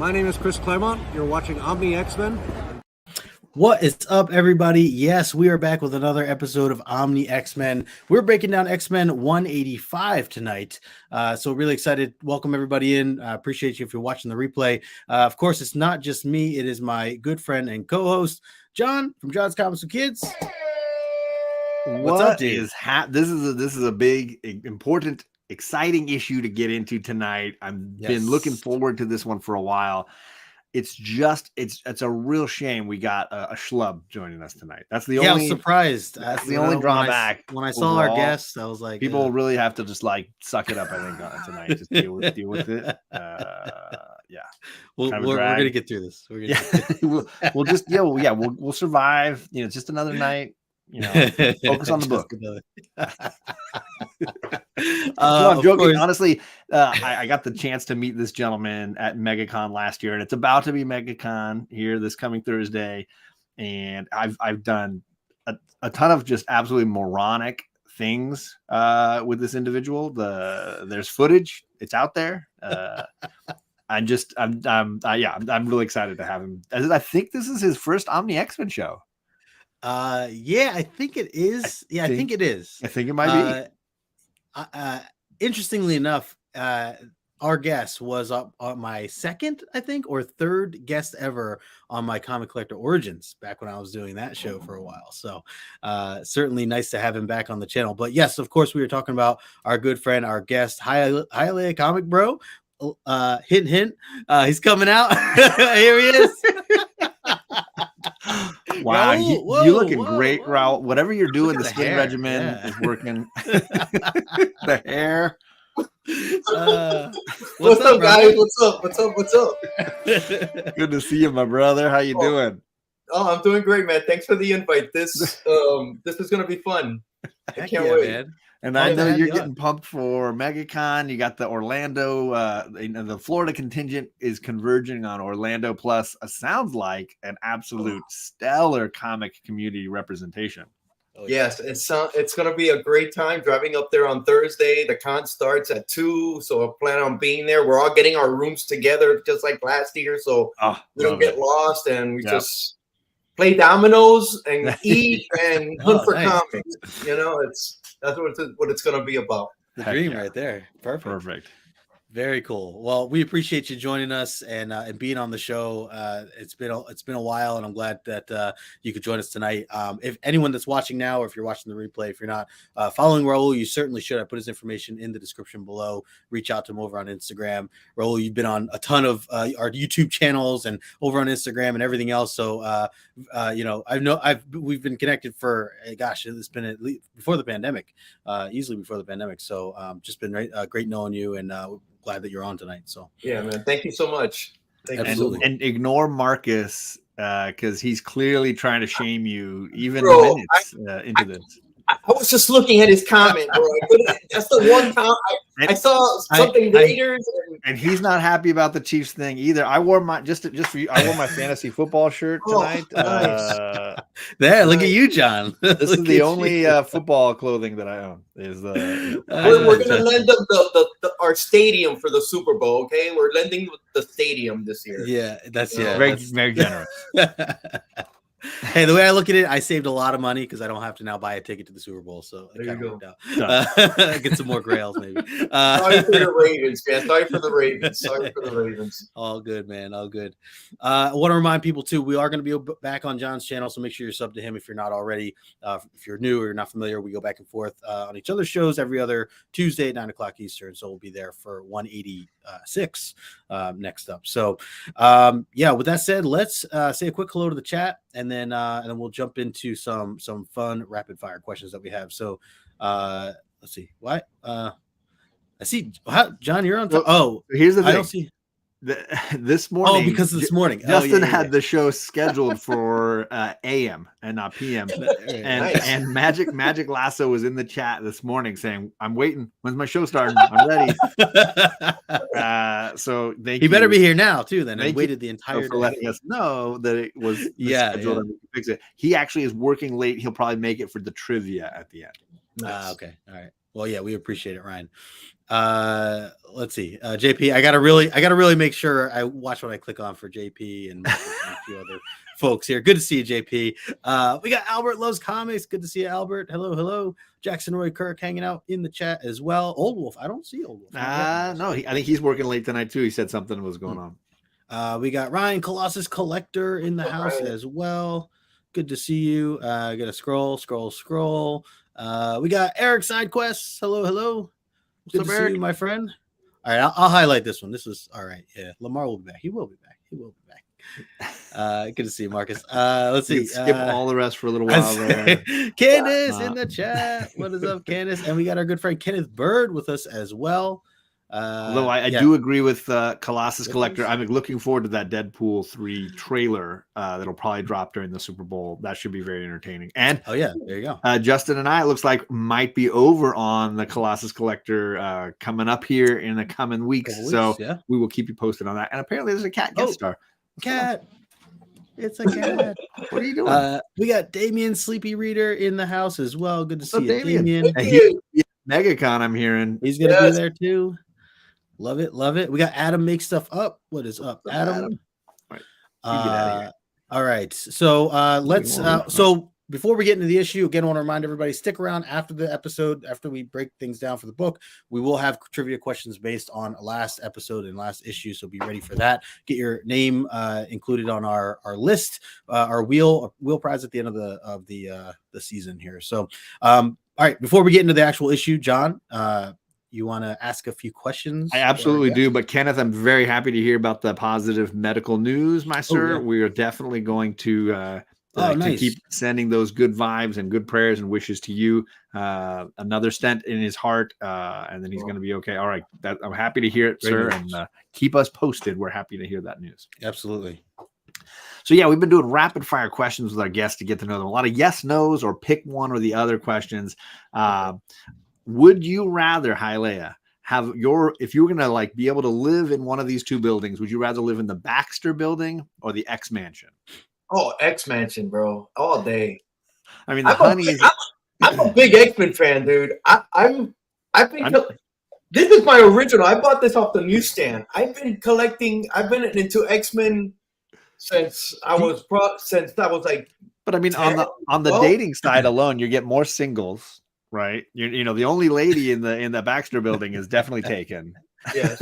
My name is Chris Claremont. You're watching Omni X-Men. What is up, everybody? Yes, we are back with another episode of Omni X-Men. We're breaking down X-Men 185 tonight. So really excited. Welcome everybody in. Appreciate you if you're watching the replay. Of course, it's not just me. It is my good friend and co-host, John from John's Comics with Kids. What's up, dude? This is a big, important, exciting issue to get into tonight. I've been looking forward to this one for a while. It's a real shame we got a schlub joining us tonight. That's the only. I was surprised. That's the only drawback. When I saw our guests, I was like, people really have to just like suck it up. I think tonight, just deal with it. We're gonna get through this. We'll survive. You know, it's just another night. You know, focus on the book. I'm joking. Honestly, I got the chance to meet this gentleman at MegaCon last year, and it's about to be MegaCon here this coming Thursday. And I've done a ton of just absolutely moronic things with this individual. There's footage; it's out there. I'm really excited to have him. I think this is his first Omni X-Men show. I think it is. I think it is. I think it might be. Interestingly enough, our guest was up on my second, I think, or third guest ever on my Comic Collector Origins back when I was doing that show for a while. So certainly nice to have him back on the channel. But yes, of course, we were talking about our good friend, our guest, highly comic bro. Hint, hint. He's coming out. Here he is. Wow, you're looking great, Raul. Whatever you're doing, the skin regimen is working. The hair. What's up, guys? What's up? Good to see you, my brother. How you doing? Oh, I'm doing great, man. Thanks for the invite. This is gonna be fun. I can't wait, man. And I know you're getting pumped for MegaCon. You got the Orlando, the Florida contingent is converging on Orlando plus sounds like an absolute stellar comic community representation. Yes, it's going to be a great time driving up there on Thursday. The con starts at 2, so I plan on being there. We're all getting our rooms together just like last year, so we don't get lost, and we just play dominoes and eat and hunt for comics. You know, that's what it's going to be about. The dream right there. Perfect. Very cool. Well, we appreciate you joining us and being on the show. It's been a while, and I'm glad that you could join us tonight. If anyone that's watching now, or if you're watching the replay, if you're not following Raul, you certainly should. I put his information in the description below. Reach out to him over on Instagram. Raul, you've been on a ton of our YouTube channels and over on Instagram and everything else. So we've been connected for it's been at least before the pandemic, easily before the pandemic. So just been great knowing you, and glad that you're on tonight. So yeah, man, thank you so much. Absolutely. And ignore Marcus because he's clearly trying to shame you even minutes into this. I was just looking at his comment, bro. That's the one time I saw something Raiders, and he's not happy about the Chiefs thing either. I wore my just for you. I wore my fantasy football shirt tonight. Nice. Look at you, John. This is the only football clothing that I own. Is we're gonna lend them our stadium for the Super Bowl. Okay, we're lending the stadium this year. Yeah, that's very generous. Hey, the way I look at it, I saved a lot of money because I don't have to now buy a ticket to the Super Bowl. So there you go. Get some more grails, maybe. Sorry for the Ravens, man. Sorry for the Ravens. All good, man. All good. I want to remind people too, we are going to be back on John's channel, so make sure you're subbed to him if you're not already. If you're new or you're not familiar, we go back and forth on each other's shows every other Tuesday at 9:00 Eastern. So we'll be there for 186 next up. So with that said, let's say a quick hello to the chat. And then we'll jump into some fun rapid fire questions that we have. So let's see. What? I see. John, you're on. Here's the thing. I don't see. This morning. Oh, because this morning. Justin had the show scheduled for AM and not PM. And Magic Lasso was in the chat this morning saying, "I'm waiting. When's my show starting? I'm ready." So he better be here now too. Then I waited the entire day for letting us know that it was scheduled and we can fix it. He actually is working late. He'll probably make it for the trivia at the end. Okay. All right. Well, yeah, we appreciate it, Ryan. Let's see, JP. I gotta really make sure I watch what I click on for JP and a few other folks here. Good to see you, JP. We got Albert Loves Comics. Good to see you, Albert. Hello. Jackson Roy Kirk hanging out in the chat as well. Old Wolf. I don't see Old Wolf. No, I think he's working late tonight too. He said something was going on. We got Ryan Colossus Collector in the house as well. Good to see you. Gotta scroll. We got Eric Sidequests. Hello. Good to see you, my friend. All right, I'll highlight this one. This was all right. Yeah, Lamar will be back. He will be back. Good to see you, Marcus. Let's see. Skip all the rest for a little while there. Candace in the chat. What is up, Candace? And we got our good friend Kenneth Bird with us as well. Although I do agree with Colossus Collector. I'm looking forward to that Deadpool 3 trailer that'll probably drop during the Super Bowl. That should be very entertaining. And there you go. Justin and I, it looks like, might be over on the Colossus Collector coming up here in the coming weeks. So we will keep you posted on that. And apparently there's a cat guest star. Cat. It's a cat. What are you doing? We got Damien Sleepy Reader in the house as well. Good to see you, Damien. MegaCon, I'm hearing. He's going to be there too. Love it. We got Adam Make Stuff Up. What is up, Adam? All right. All right. So let's so before we get into the issue, again, I want to remind everybody, stick around after the episode, after we break things down for the book. We will have trivia questions based on last episode and last issue. So be ready for that. Get your name included on our list, our wheel prize at the end of the season here. So all right, before we get into the actual issue, John, you want to ask a few questions? I absolutely do. But Kenneth, I'm very happy to hear about the positive medical news, my sir. Yeah. We are definitely going to keep sending those good vibes and good prayers and wishes to you. Another stent in his heart, and then he's going to be okay. All right. I'm happy to hear it, sir. And keep us posted. We're happy to hear that news. Absolutely. So, yeah, we've been doing rapid fire questions with our guests to get to know them. A lot of yes, no's, or pick one or the other questions. Would you rather, Hialeah, if you were going to be able to live in one of these two buildings, would you rather live in the Baxter building or the X Mansion? Oh, X Mansion, bro, all day. I mean, I'm a big X-Men fan, dude. This is my original. I bought this off the newsstand. I've been into X-Men since I was like. But I mean, 10, on the dating side alone, you get more singles. Right, you know the only lady in the Baxter building is definitely taken. Yes.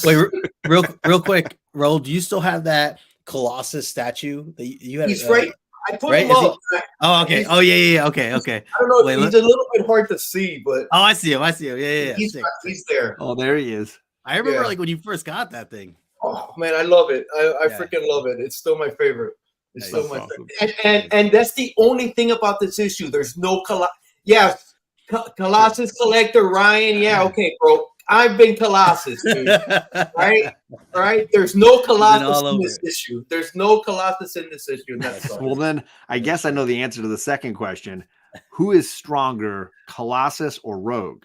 Wait, real quick, Raul, do you still have that Colossus statue that you had? He's right. I put him up. Okay. Yeah. Okay. I don't know. He's a little bit hard to see, but I see him. Yeah. He's there. Oh, there he is. I remember when you first got that thing. Oh man, I love it. I freaking love it. It's still my favorite. It's so much, and that's the only thing about this issue. There's no Colossus Collector, Ryan. Yeah, okay, bro. I've been Colossus, dude. right. There's no Colossus in this issue. There's no Colossus in this issue. Well, then I guess I know the answer to the second question. Who is stronger, Colossus or Rogue?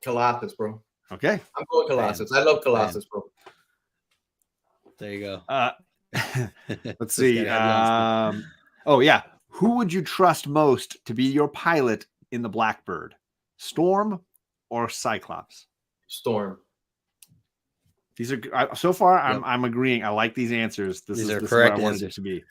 Colossus, bro. Okay, I'm going Colossus. I love Colossus, bro. There you go. Let's see. Who would you trust most to be your pilot in the Blackbird? Storm or Cyclops? Storm. These are so far. I'm agreeing. I like these answers. This is correct. What I wanted it to be.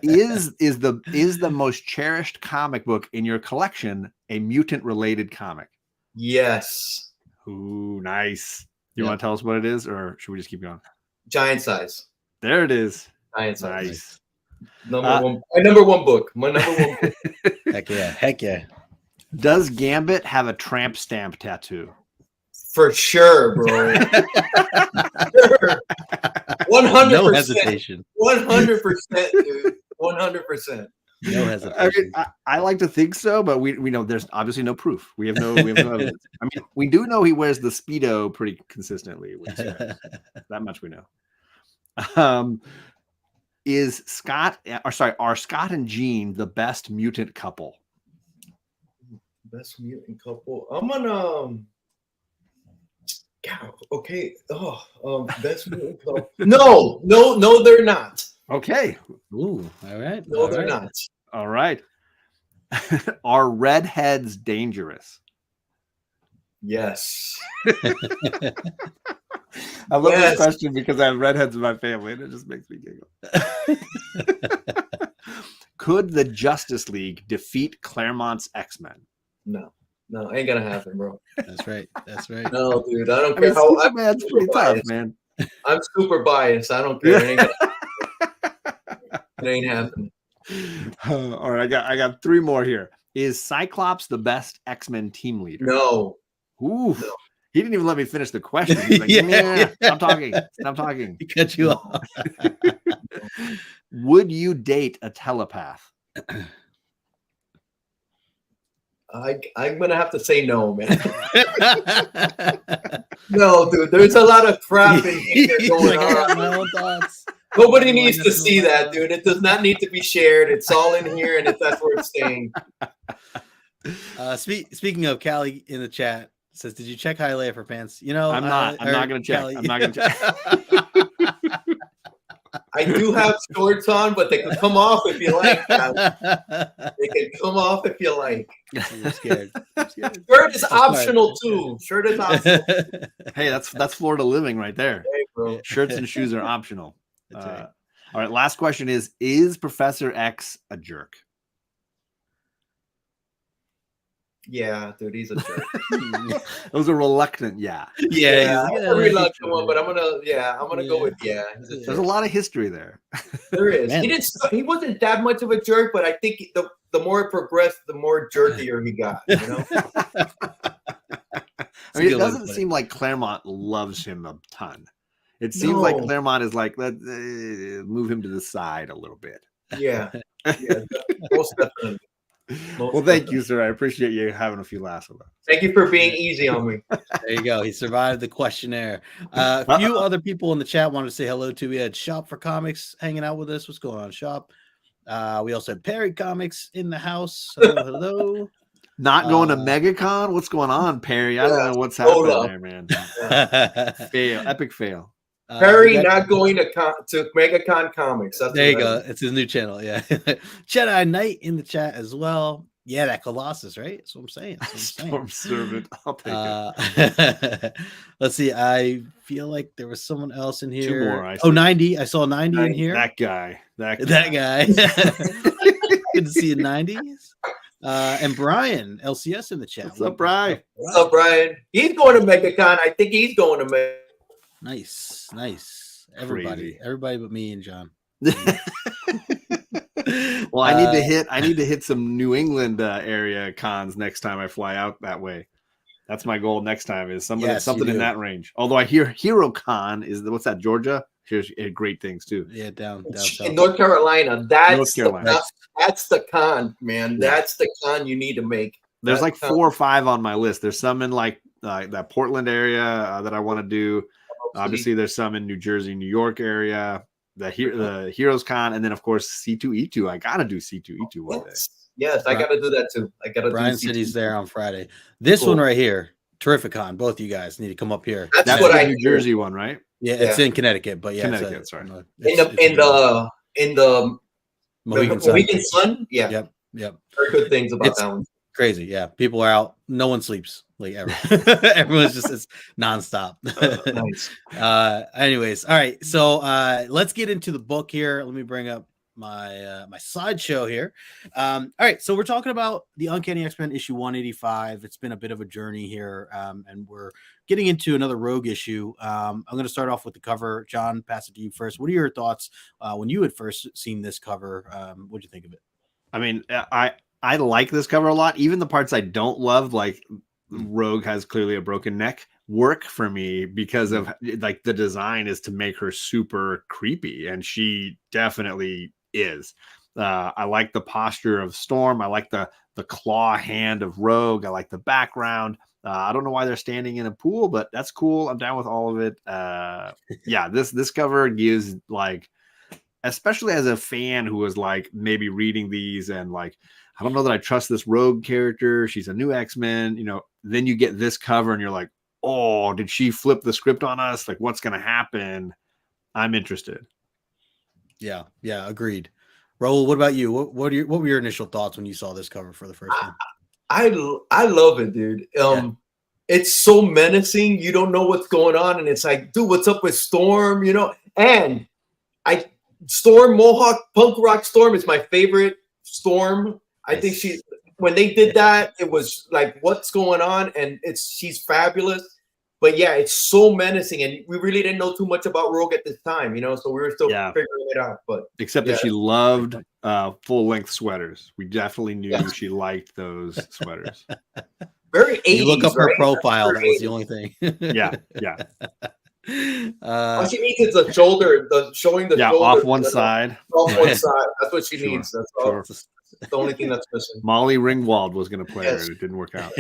is the most cherished comic book in your collection a mutant related comic? Yes. Ooh, nice. You want to tell us what it is, or should we just keep going? Giant Size. There it is. Giant Size. Nice. My number one book. Heck yeah. Does Gambit have a tramp stamp tattoo? For sure, bro. 100%. No hesitation. 100%, dude. 100%. No hesitation. I like to think so, but we know there's obviously no proof. We have no evidence. I mean, we do know he wears the Speedo pretty consistently. That much we know. Are Scott and Jean the best mutant couple? Best mutant couple. I'm gonna okay. Best mutant couple. No, they're not. Okay. Ooh, all right. No, they're not. All right. Are redheads dangerous? Yes. I love this question because I have redheads in my family and it just makes me giggle. Could the Justice League defeat Claremont's X-Men? No, ain't gonna happen, bro. That's right. No, dude, I don't care how. Superman's pretty tough, man. I'm super biased. I don't care. It ain't it ain't happening. All right, I got 3 more here. Is Cyclops the best X-Men team leader? No. Ooh. No. He didn't even let me finish the question. He's like, yeah. Stop talking. He cut you off. Would you date a telepath? I'm gonna have to say no, man. No, dude. There's a lot of crap in here going on. My own thoughts. Nobody needs to see that, dude. It does not need to be shared. It's all in here, and that's where it's staying. Speaking of, Callie in the chat says, "Did you check Hialeah for pants?" You know, I'm not going to check. Callie. I'm not going to check. I do have shorts on, but they can come off if you like. They can come off if you like. You're scared. Shirt is optional too. Shirt is optional. Hey, that's Florida living right there. Hey, bro. Shirts and shoes are optional. Right. All right. Last question is Professor X a jerk? Yeah, dude, he's a jerk. It was a reluctant Yeah, a reluctant one, but I'm gonna go with yeah. There's a lot of history there. There is. He wasn't that much of a jerk, but I think the more it progressed, the more jerkier he got. You know. I mean, it doesn't seem like Claremont loves him a ton. It seems like Claremont is like, let's move him to the side a little bit. Yeah, most definitely. Well, thank you, sir. I appreciate you having a few laughs with us. Thank you for being easy on me. There you go. He survived the questionnaire. A few other people in the chat wanted to say hello to. We had Shop for Comics hanging out with us. What's going on, Shop? We also had Perry Comics in the house. Hello. Not going to MegaCon? What's going on, Perry? I don't know what's happening there, man. Epic fail. Perry not going to MegaCon Comics. There you go. It's his new channel. Yeah. Jedi Knight in the chat as well. Yeah, that Colossus, right? That's what I'm saying. Storm Servant. I'll take it. Let's see. I feel like there was someone else in here. 2 more. 90. I saw 90 in here. That guy. Good to see you, 90s. And Brian, LCS in the chat. What's up, Brian? What's up, Brian? He's going to MegaCon. I think he's going to MegaCon. Nice. Everybody but me and John. Well, I need to hit some New England area cons next time I fly out that way. That's my goal next time, is something in that range. Although I hear Hero Con is what's that, Georgia? Here's great things too. Yeah, down south. In North Carolina. That's the con, man. Yeah. That's the con you need to make. There's like 4 or 5 on my list. There's some in like that Portland area that I want to do. Obviously, there's some in New Jersey, New York area, the Heroes Con, and then of course C2E2. I gotta do C2E2 one day. Yes, I gotta do that too. Brian said he's there on Friday. This one right here, Terrificon. Both of you guys need to come up here. That's what the New Jersey one, right? Yeah, it's in Connecticut, but yeah, Connecticut. Sorry, in the Mohegan Sun. Yeah. Yep. Heard good things about that one. Crazy, yeah. People are out. No one sleeps like ever. Everyone's just it's nonstop. Nice. Anyways, all right. So let's get into the book here. Let me bring up my my slideshow here. All right. So we're talking about the Uncanny X-Men issue 185. It's been a bit of a journey here, and we're getting into another Rogue issue. I'm going to start off with the cover. John, pass it to you first. What are your thoughts when you had first seen this cover? What did you think of it? I mean, I like this cover a lot. Even the parts I don't love, like Rogue has clearly a broken neck, work for me because of like the design is to make her super creepy, and she definitely is. I like the posture of Storm. I like the claw hand of Rogue. I like the background. I don't know why they're standing in a pool, but that's cool. I'm down with all of it. Yeah, this cover gives, like, especially as a fan who was like maybe reading these and like, I don't know that I trust this Rogue character. She's a new X-Men, then you get this cover and you're like, oh, did she flip the script on us? Like, what's going to happen? I'm interested. Yeah, agreed. Raul, what about you? What were your initial thoughts when you saw this cover for the first time? I love it, dude. It's so menacing. You don't know what's going on, and it's like, dude, what's up with Storm? You know, and Storm Mohawk punk rock Storm is my favorite Storm. I think when they did that, it was like, what's going on? And she's fabulous. But yeah, it's so menacing, and we really didn't know too much about Rogue at this time, you know, so we were still figuring it out. But except that she loved full-length sweaters. We definitely knew she liked those sweaters. Very 80s. You look up her profile. That was the only thing. Yeah. All she needs is a shoulder, showing the shoulder off one side. Off one side. That's what she needs. That's all. That's the only thing that's missing. Molly Ringwald was going to play her, and it didn't work out.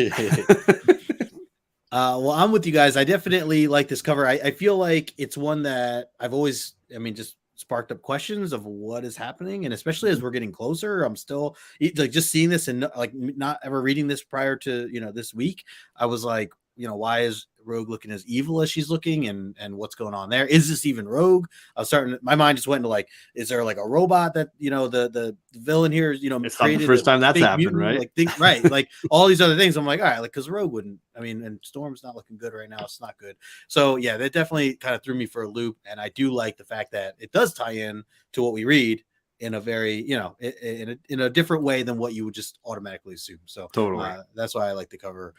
Well, I'm with you guys. I definitely like this cover. I feel like it's one that I've always, just sparked up questions of what is happening. And especially as we're getting closer, I'm still like just seeing this and like not ever reading this prior to, this week. I was like, why is Rogue looking as evil as she's looking, and what's going on there? Is this even Rogue? I was starting, my mind just went into like, is there like a robot that the villain here is it's not the first time that's happened, right? Right, like all these other things. I'm like, all right, like because Rogue wouldn't. And Storm's not looking good right now. It's not good. So yeah, that definitely kind of threw me for a loop, and I do like the fact that it does tie in to what we read in a very, in a different way than what you would just automatically assume. So totally, that's why I like the cover.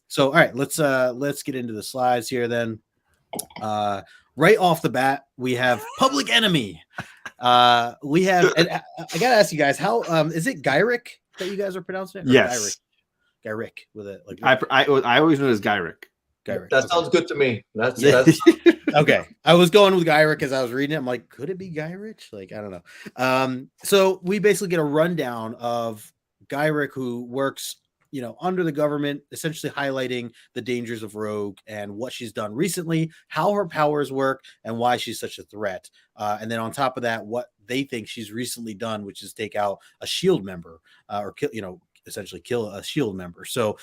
So all right, let's get into the slides here then. Right off the bat, we have Public Enemy. We have, and I gotta ask you guys, how is it Gyrick that you guys are pronouncing it? Yes, Gyrick with it. Like I always know it as Gyrick. That sounds good to me. That's okay. I was going with Gyrick as I was reading it. I'm like, could it be Gyrich? Like, I don't know. So we basically get a rundown of Gyrick, who works, under the government, essentially highlighting the dangers of Rogue and what she's done recently, how her powers work, and why she's such a threat. And then on top of that, what they think she's recently done, which is take out a SHIELD member, or essentially kill a SHIELD member. So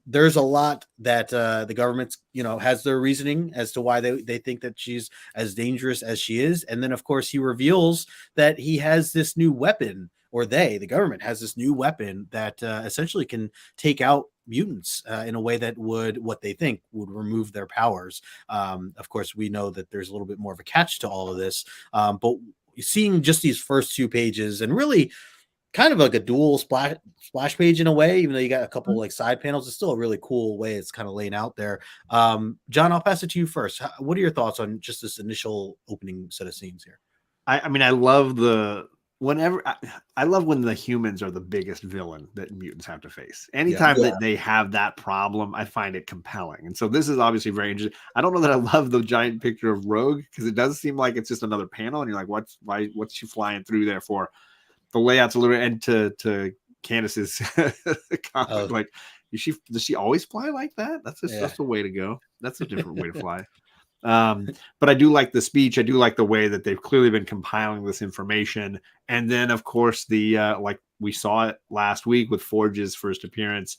there's a lot that the government, has their reasoning as to why they think that she's as dangerous as she is. And then, of course, he reveals that he has this new weapon, or the government has this new weapon that essentially can take out mutants in a way that what they think would remove their powers. Of course, we know that there's a little bit more of a catch to all of this, but seeing just these first 2 pages, and really kind of like a dual splash page in a way, even though you got a couple like side panels, it's still a really cool way it's kind of laying out there. John, I'll pass it to you first. What are your thoughts on just this initial opening set of scenes here? I love I love when the humans are the biggest villain that mutants have to face. Anytime that they have that problem, I find it compelling. And so this is obviously very interesting. I don't know that I love the giant picture of Rogue, because it does seem like it's just another panel, and you're like, what's she flying through there for? The layout's a little, and to Candace's comment, like, does she always fly like that? That's the way to go. That's a different way to fly. But I do like the speech. I do like the way that they've clearly been compiling this information. And then, of course, the like we saw it last week with Forge's first appearance,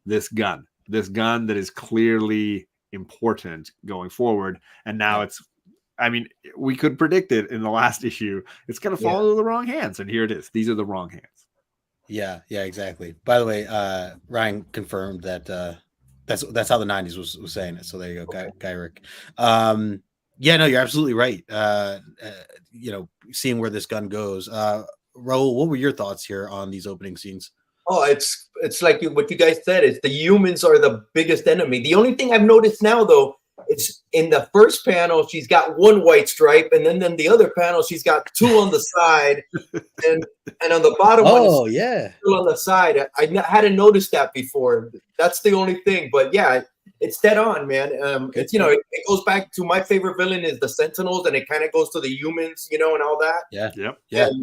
this gun that is clearly important going forward. And now we could predict it in the last issue. It's going to fall into the wrong hands. And here it is. These are the wrong hands. Yeah, exactly. By the way, Ryan confirmed that that's how the 90s was saying it. So there you go, Gyrick. Yeah, no, you're absolutely right. Seeing where this gun goes. Raul, what were your thoughts here on these opening scenes? Oh, it's like what you guys said. It's the humans are the biggest enemy. The only thing I've noticed now, though, it's in the first panel, she's got 1 white stripe, and then the other panel, she's got 2 on the side, and on the bottom one, still on the side. I hadn't noticed that before. That's the only thing, but yeah, it's dead on, man. It's it goes back to my favorite villain is the Sentinels, and it kind of goes to the humans, and all that. Yeah.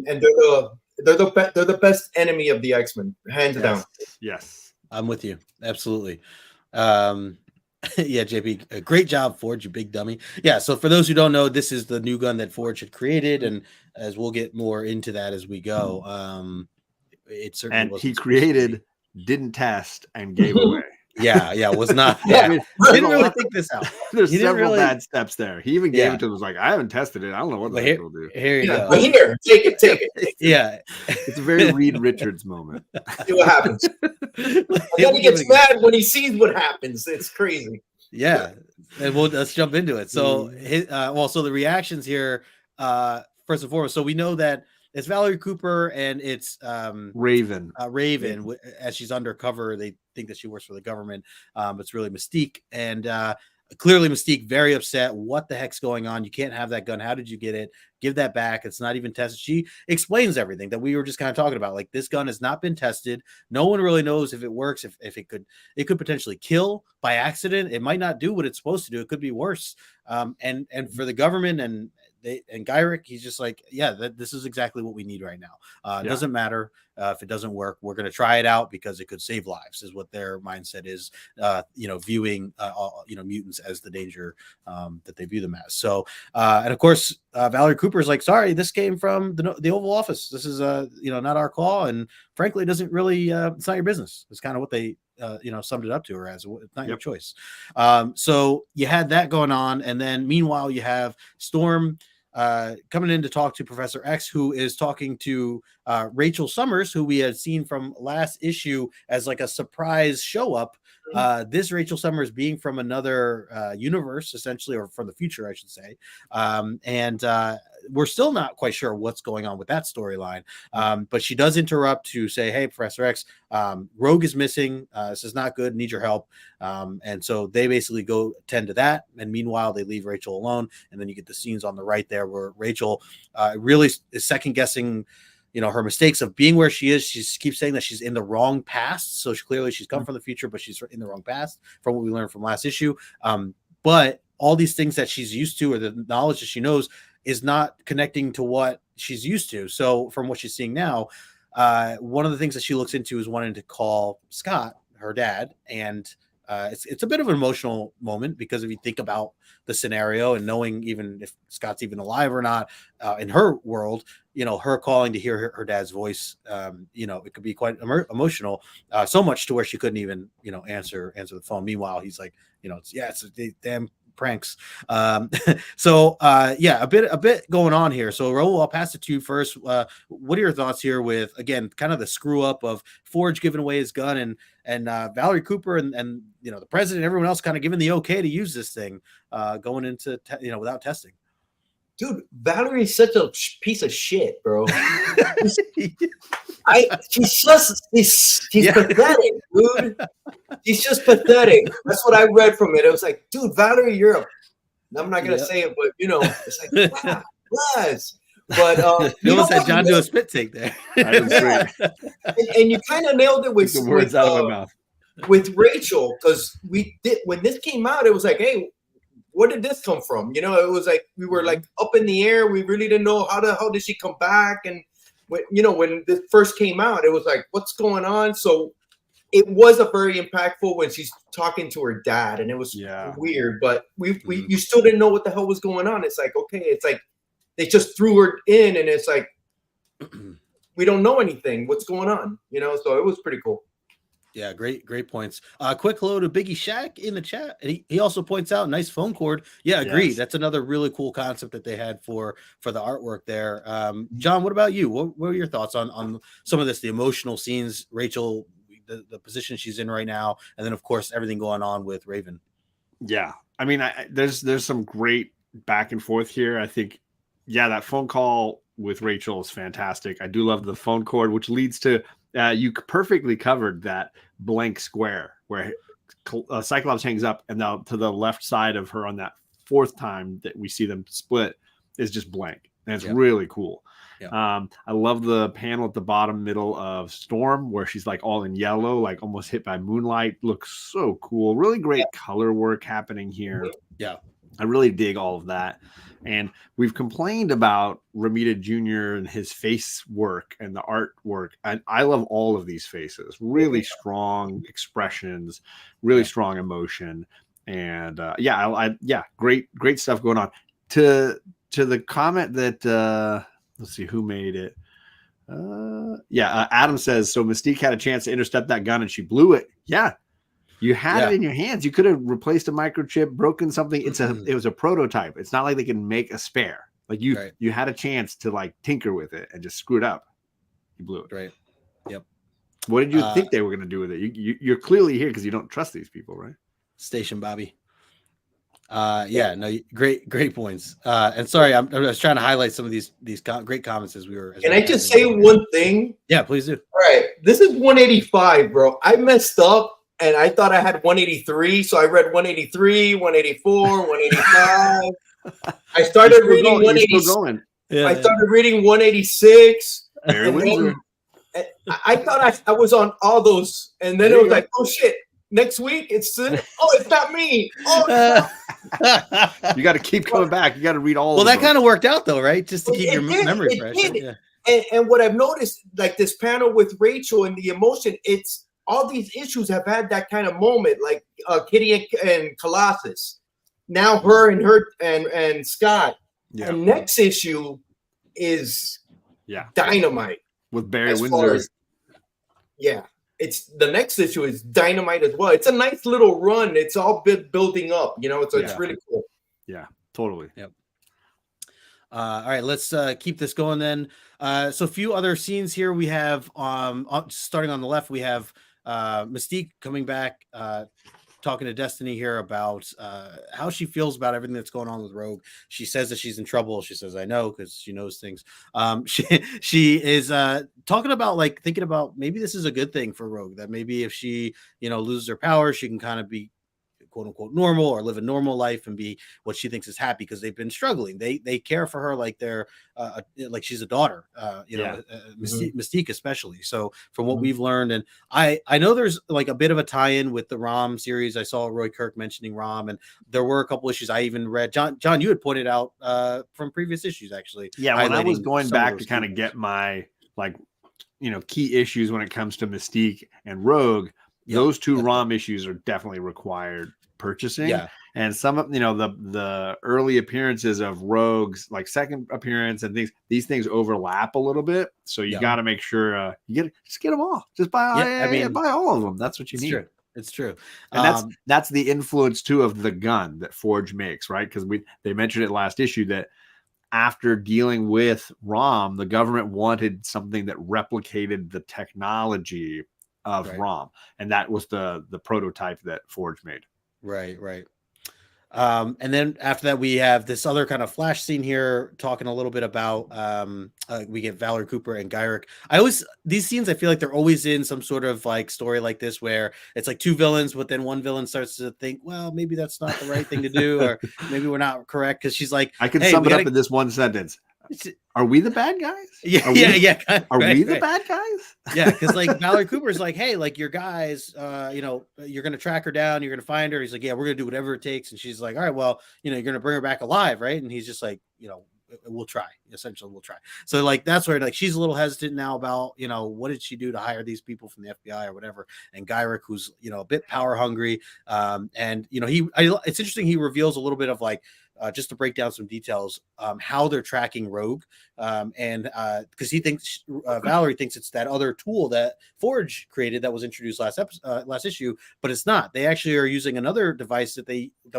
And they're the best enemy of the X-Men, hands down. Yes, I'm with you, absolutely. Yeah, JP, great job, Forge, you big dummy. Yeah, so for those who don't know, this is the new gun that Forge had created, and as we'll get more into that as we go, it certainly he created, didn't test, and gave away. Yeah, was not. Yeah, I mean, he didn't really think this out. There's several bad steps there. He even gave it to him. Was like, I haven't tested it. I don't know what the heck it'll do. Here you go. But here, take it. Yeah, it's a very Reed Richards moment. See what happens. And then he gets mad when he sees what happens. It's crazy. Yeah, and let's jump into it. So, so the reactions here, first and foremost. So we know that it's Valerie Cooper and it's Raven. Raven, as she's undercover. They think that she works for the government. It's really Mystique, and clearly Mystique very upset. What the heck's going on? You can't have that gun. How did you get it? Give that back. It's not even tested. She explains everything that we were just kind of talking about. Like, this gun has not been tested. No one really knows if it works, if it could potentially kill by accident. It might not do what it's supposed to do. It could be worse. And for the government and Gyrick, he's just like, this is exactly what we need right now. It doesn't matter if it doesn't work. We're going to try it out because it could save lives, is what their mindset is. Viewing mutants as the danger that they view them as. So, and of course, Valerie Cooper is like, sorry, this came from the Oval Office. This is not our call, and frankly, it doesn't really. It's not your business. It's kind of what they summed it up to her as. It's not your choice. So you had that going on, and then meanwhile you have Storm coming in to talk to Professor X, who is talking to Rachel Summers, who we had seen from last issue as like a surprise show up. This Rachel Summers being from another universe, essentially, or from the future, I should say. And we're still not quite sure what's going on with that storyline. But she does interrupt to say, hey, Professor X, Rogue is missing. This is not good. Need your help. And so they basically go tend to that. And meanwhile, they leave Rachel alone. And then you get the scenes on the right there where Rachel really is second guessing her mistakes of being where she is. She keeps saying that she's in the wrong past. So clearly she's come from the future, but she's in the wrong past from what we learned from last issue. But all these things that she's used to, or the knowledge that she knows, is not connecting to what she's used to. So from what she's seeing now, one of the things that she looks into is wanting to call Scott, her dad. And it's a bit of an emotional moment, because if you think about the scenario and knowing even if Scott's even alive or not, in her world, her calling to hear her dad's voice, it could be quite emotional, so much to where she couldn't even, answer the phone. Meanwhile, he's like, it's the damn pranks. So a bit going on here. So Raul, I'll pass it to you first. What are your thoughts here with, again, kind of the screw up of Forge giving away his gun and Valerie Cooper and the president, everyone else kind of giving the okay to use this thing going into without testing? Dude, Valerie's such a piece of shit, bro. She's pathetic, dude. She's just pathetic. That's what I read from it. It was like, dude, Valerie, I'm not gonna say it, but it's like, wow, bless. But you almost had John do a spit take there. and you kind of nailed it with the words out of my mouth. With Rachel, because when this came out, it was like, hey, where did this come from? It was like we were like up in the air. We really didn't know how did she come back. And when this first came out, it was like, what's going on? So it was a very impactful when she's talking to her dad, and it was weird. But you still didn't know what the hell was going on. It's like, okay, it's like they just threw her in, and it's like we don't know anything. What's going on? So it was pretty cool. Yeah, great points. Quick hello to Biggie Shack in the chat. He also points out nice phone cord. Yeah, agreed. Yes. That's another really cool concept that they had for the artwork there. John, what about you? What were your thoughts on some of this, the emotional scenes, Rachel, the position she's in right now, and then of course everything going on with Raven? Yeah, I mean, there's some great back and forth here. I think, that phone call with Rachel is fantastic. I do love the phone cord, which leads to you perfectly covered that blank square where Cyclops hangs up, and now to the left side of her on that fourth time that we see them split is just blank, and it's really cool. I love the panel at the bottom middle of Storm where she's like all in yellow, like almost hit by moonlight. Looks so cool. Really great color work happening here. I really dig all of that. And we've complained about Romita Jr. and his face work and the artwork. And I love all of these faces. Really strong expressions, really strong emotion. And great stuff going on. To the comment that let's see who made it. Adam says, so Mystique had a chance to intercept that gun and she blew it. Yeah. You had it in your hands. You could have replaced a microchip, broken something. It was a prototype. It's not like they can make a spare. Like you had a chance to like tinker with it and just screw it up. You blew it. Right. Yep. What did you think they were going to do with it? You're clearly here because you don't trust these people, right? Station Bobby. No, great points. And sorry, I was trying to highlight some of these great comments as we were. Can I just say one thing? Yeah, please do. All right, this is 185, bro. I messed up and I thought I had 183, so I read 183, 184, 185. I started reading 186. I started reading 186. I thought I was on all those, and then it was like, oh shit. Next week, it's not me. You got to keep coming back. You got to read all. Well, that kind of worked out though, right? Just to keep your memory fresh. Yeah. And what I've noticed, like this panel with Rachel and the emotion, it's all these issues have had that kind of moment, like Kitty and Colossus. Now her and Scott. Yeah. And next issue is Dynamite with Barry Windsor. It's the next issue is Dynamite as well. It's a nice little run. It's all building up, so it's really cool. Yeah, totally. Yep. All right, let's keep this going then. So a few other scenes here. We have starting on the left, we have Mystique coming back, talking to Destiny here about how she feels about everything that's going on with Rogue. She says that she's in trouble. She says, I know, because she knows things. She is talking about like thinking about maybe this is a good thing for Rogue, that maybe if she, loses her power, she can kind of be quote unquote normal or live a normal life and be what she thinks is happy, because they've been struggling. They care for her like they're like she's a daughter, Mystique especially. So from what we've learned, and I know there's like a bit of a tie-in with the Rom series. I saw Roy Kirk mentioning Rom, and there were a couple issues I even read. John, you had pointed out from previous issues actually. Yeah, when I was going back to kind of get my key issues when it comes to Mystique and Rogue, those two Rom issues are definitely required purchasing. Yeah. And some of the early appearances of Rogue's like second appearance and these things overlap a little bit. So you got to make sure just get them all. Just buy buy all of them. That's what you need. True. It's true. And that's the influence too of the gun that Forge makes, right? Because they mentioned it last issue that after dealing with Rom, the government wanted something that replicated the technology of Rom, and that was the prototype that Forge made. Right. And then after that, we have this other kind of flash scene here talking a little bit about we get Valerie Cooper and Gyrick. These scenes, I feel like they're always in some sort of like story like this where it's like two villains, but then one villain starts to think, well, maybe that's not the right thing to do, or maybe we're not correct, because she's like, I can sum it up in this one sentence. Are we the bad guys? Yeah. Are we the bad guys? Yeah, because like Valerie Cooper's like, hey, like your guys, you're gonna track her down, you're gonna find her. He's like, yeah, we're gonna do whatever it takes. And she's like, all right, well, you're gonna bring her back alive, right? And he's just like, we'll try. Essentially, we'll try. So like that's where like she's a little hesitant now about what did she do to hire these people from the FBI or whatever. And Gyrick, who's a bit power hungry, and it's interesting. He reveals a little bit of like. Just to break down some details, how they're tracking Rogue, and because he thinks Valerie thinks it's that other tool that Forge created that was introduced last issue, but it's not. They actually are using another device that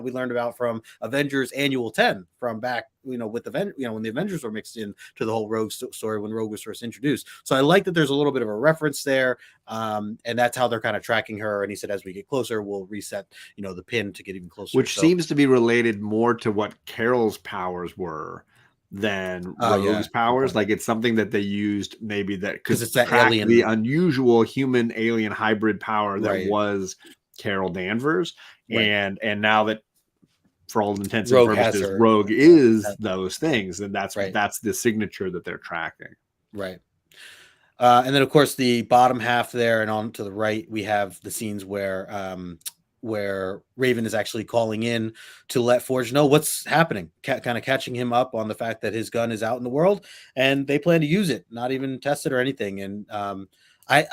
we learned about from Avengers Annual 10 from back with when the Avengers were mixed in to the whole Rogue story when Rogue was first introduced. So I like that there's a little bit of a reference there, and that's how they're kind of tracking her. And he said as we get closer, we'll reset the pin to get even closer, which seems to be related more to what Carol's powers were than Rogue's powers. Like it's something that they used maybe that because it's that alien, the unusual human alien hybrid power that was Carol Danvers, and now that for all intents and purposes Rogue is those things, and that's the signature that they're tracking. Right. And then of course the bottom half there and on to the right we have the scenes where Raven is actually calling in to let Forge know what's happening, kind of catching him up on the fact that his gun is out in the world and they plan to use it, not even test it or anything. And I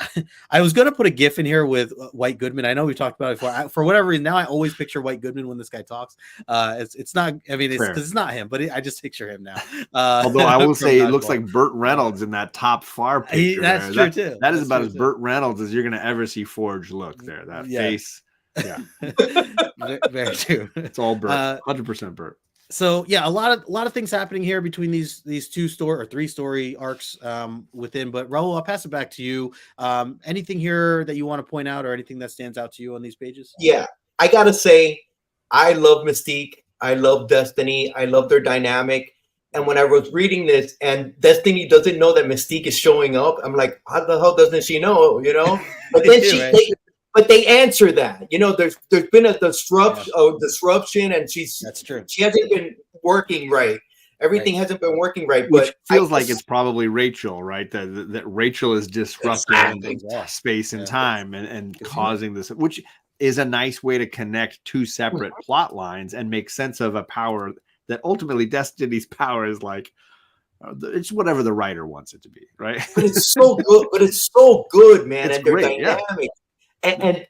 was going to put a GIF in here with White Goodman. I know we talked about it before. For whatever reason, now I always picture White Goodman when this guy talks. It's not, I mean, it's because it's not him, but I just picture him now. Although I will say it looks like Burt Reynolds in that top far picture. That's true too. That is about as Burt Reynolds as you're going to ever see Forge look there. That face. Yeah. Very true. It's all Bert. 100% Bert. So yeah, a lot of things happening here between these 3-story arcs within. But Raul, I'll pass it back to you. Anything here that you want to point out, or anything that stands out to you on these pages? Yeah, I gotta say, I love Mystique. I love Destiny. I love their dynamic. And when I was reading this, and Destiny doesn't know that Mystique is showing up, I'm like, how the hell doesn't she know? You know, but then they answer that. You know, there's been a disruption, and that's true. She hasn't been working right. Everything hasn't been working right. Which feels like it's probably Rachel, right? That Rachel is disrupting space and time and causing this, which is a nice way to connect two separate plot lines and make sense of a power that ultimately Destiny's power is like, it's whatever the writer wants it to be, right? But it's so good, man. It's and they're great, dynamic. And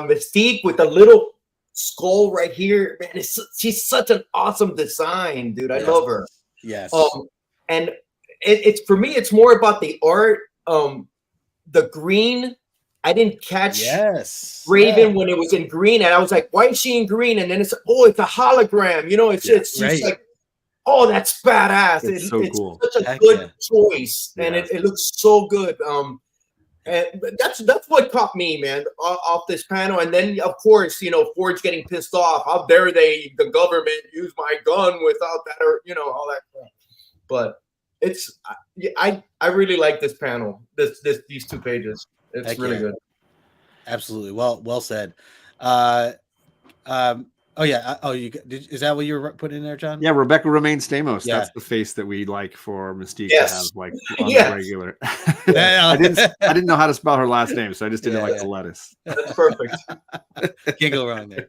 Mystique with a little skull right here, man. She's such an awesome design, dude. I love her. Yes. And it's for me, it's more about the art. The green, I didn't catch Raven when it was in green, and I was like, why is she in green? And then it's a hologram, you know, it's just like, oh, that's badass. It's so cool. Such a good choice, and it looks so good. And that's what caught me, man, off this panel. And then, of course, you know, Forge getting pissed off. How dare the government use my gun without that, or, you know, all that crap. But I really like this panel. These 2 pages. It's really good. Absolutely. Well said. Is that what you were putting in there, John? Yeah, Rebecca Romaine Stamos. Yeah. That's the face that we like for Mystique to have, like, on the regular. I didn't know how to spell her last name, so I just didn't like the lettuce. That's perfect. Can't go wrong there.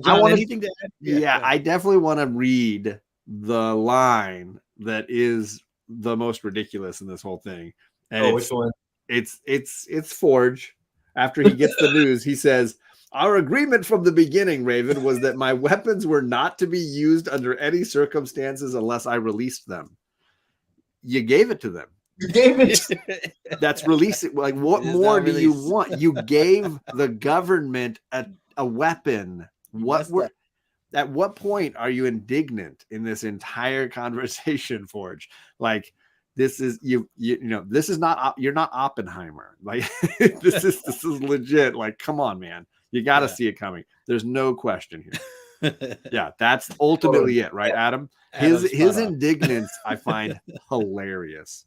John, anything to add? Yeah, I definitely want to read the line that is the most ridiculous in this whole thing. And which one? It's Forge. After he gets the news, he says, "Our agreement from the beginning, Raven, was that my weapons were not to be used under any circumstances unless I released them." You gave it to them. You gave it. That's releasing. Like, what more do you want? You gave the government a weapon. At what point are you indignant in this entire conversation, Forge? Like, this is you know, this is not, you're not Oppenheimer. Like, this is legit. Like, come on, man. You got to see it coming. There's no question here. Yeah, that's ultimately it, right, Adam? His indignance I find hilarious.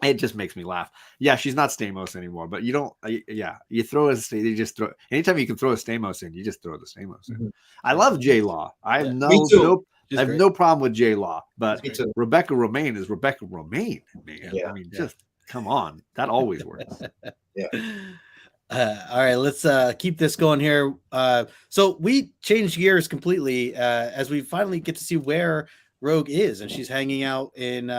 It just makes me laugh. Yeah, she's not Stamos anymore, but you don't. You throw you just throw. Anytime you can throw a Stamos in, you just throw the Stamos in. Mm-hmm. I love J Law. I have no problem with J Law, but Rebecca Romaine is Rebecca Romaine, man. Yeah. I mean, just come on, that always works. Yeah. All right, let's keep this going here. So we changed gears completely as we finally get to see where Rogue is, and she's hanging out in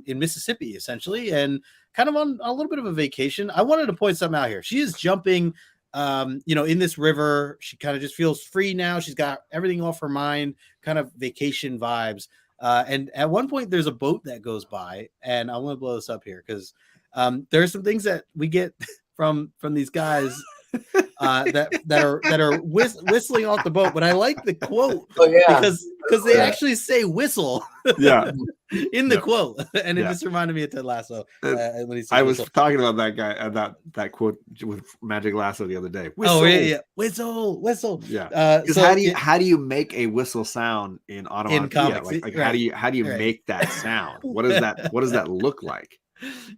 Mississippi, essentially, and kind of on a little bit of a vacation. I wanted to point something out here. She is jumping, in this river. She kind of just feels free now. She's got everything off her mind, kind of vacation vibes. And at one point, there's a boat that goes by, and I want to blow this up here because there's some things that we get from these guys that are whistling off the boat. But I like the quote because they actually say whistle in the quote, and it just reminded me of Ted Lasso when he said I was talking about that guy about that quote with Magic Lasso the other day. Whistle. Whistle. Yeah. How do you make a whistle sound in onomatopoeia? Like how do you make that sound? What does that look like?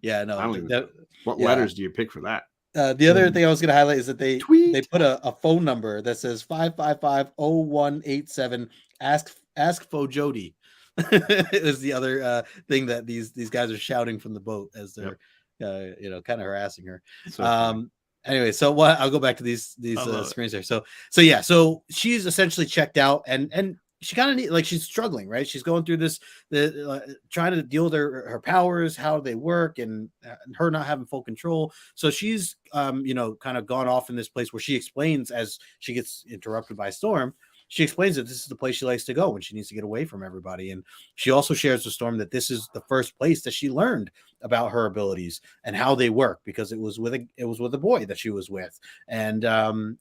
Yeah, no. I don't even what letters do you pick for that? The other thing I was going to highlight is that they put a phone number that says 555-0187. Ask Fo Jody. Is the other thing that these guys are shouting from the boat as they're kind of harassing her. Anyway, so what? I'll go back to these screens here. So she's essentially checked out, and she kind of she's struggling, right? She's going through this, trying to deal with her powers, how they work, and her not having full control. So she's, kind of gone off in this place where she explains as she gets interrupted by Storm. she explains that this is the place she likes to go when she needs to get away from everybody. And she also shares with Storm that this is the first place that she learned about her abilities and how they work, because it was with a boy that she was with. And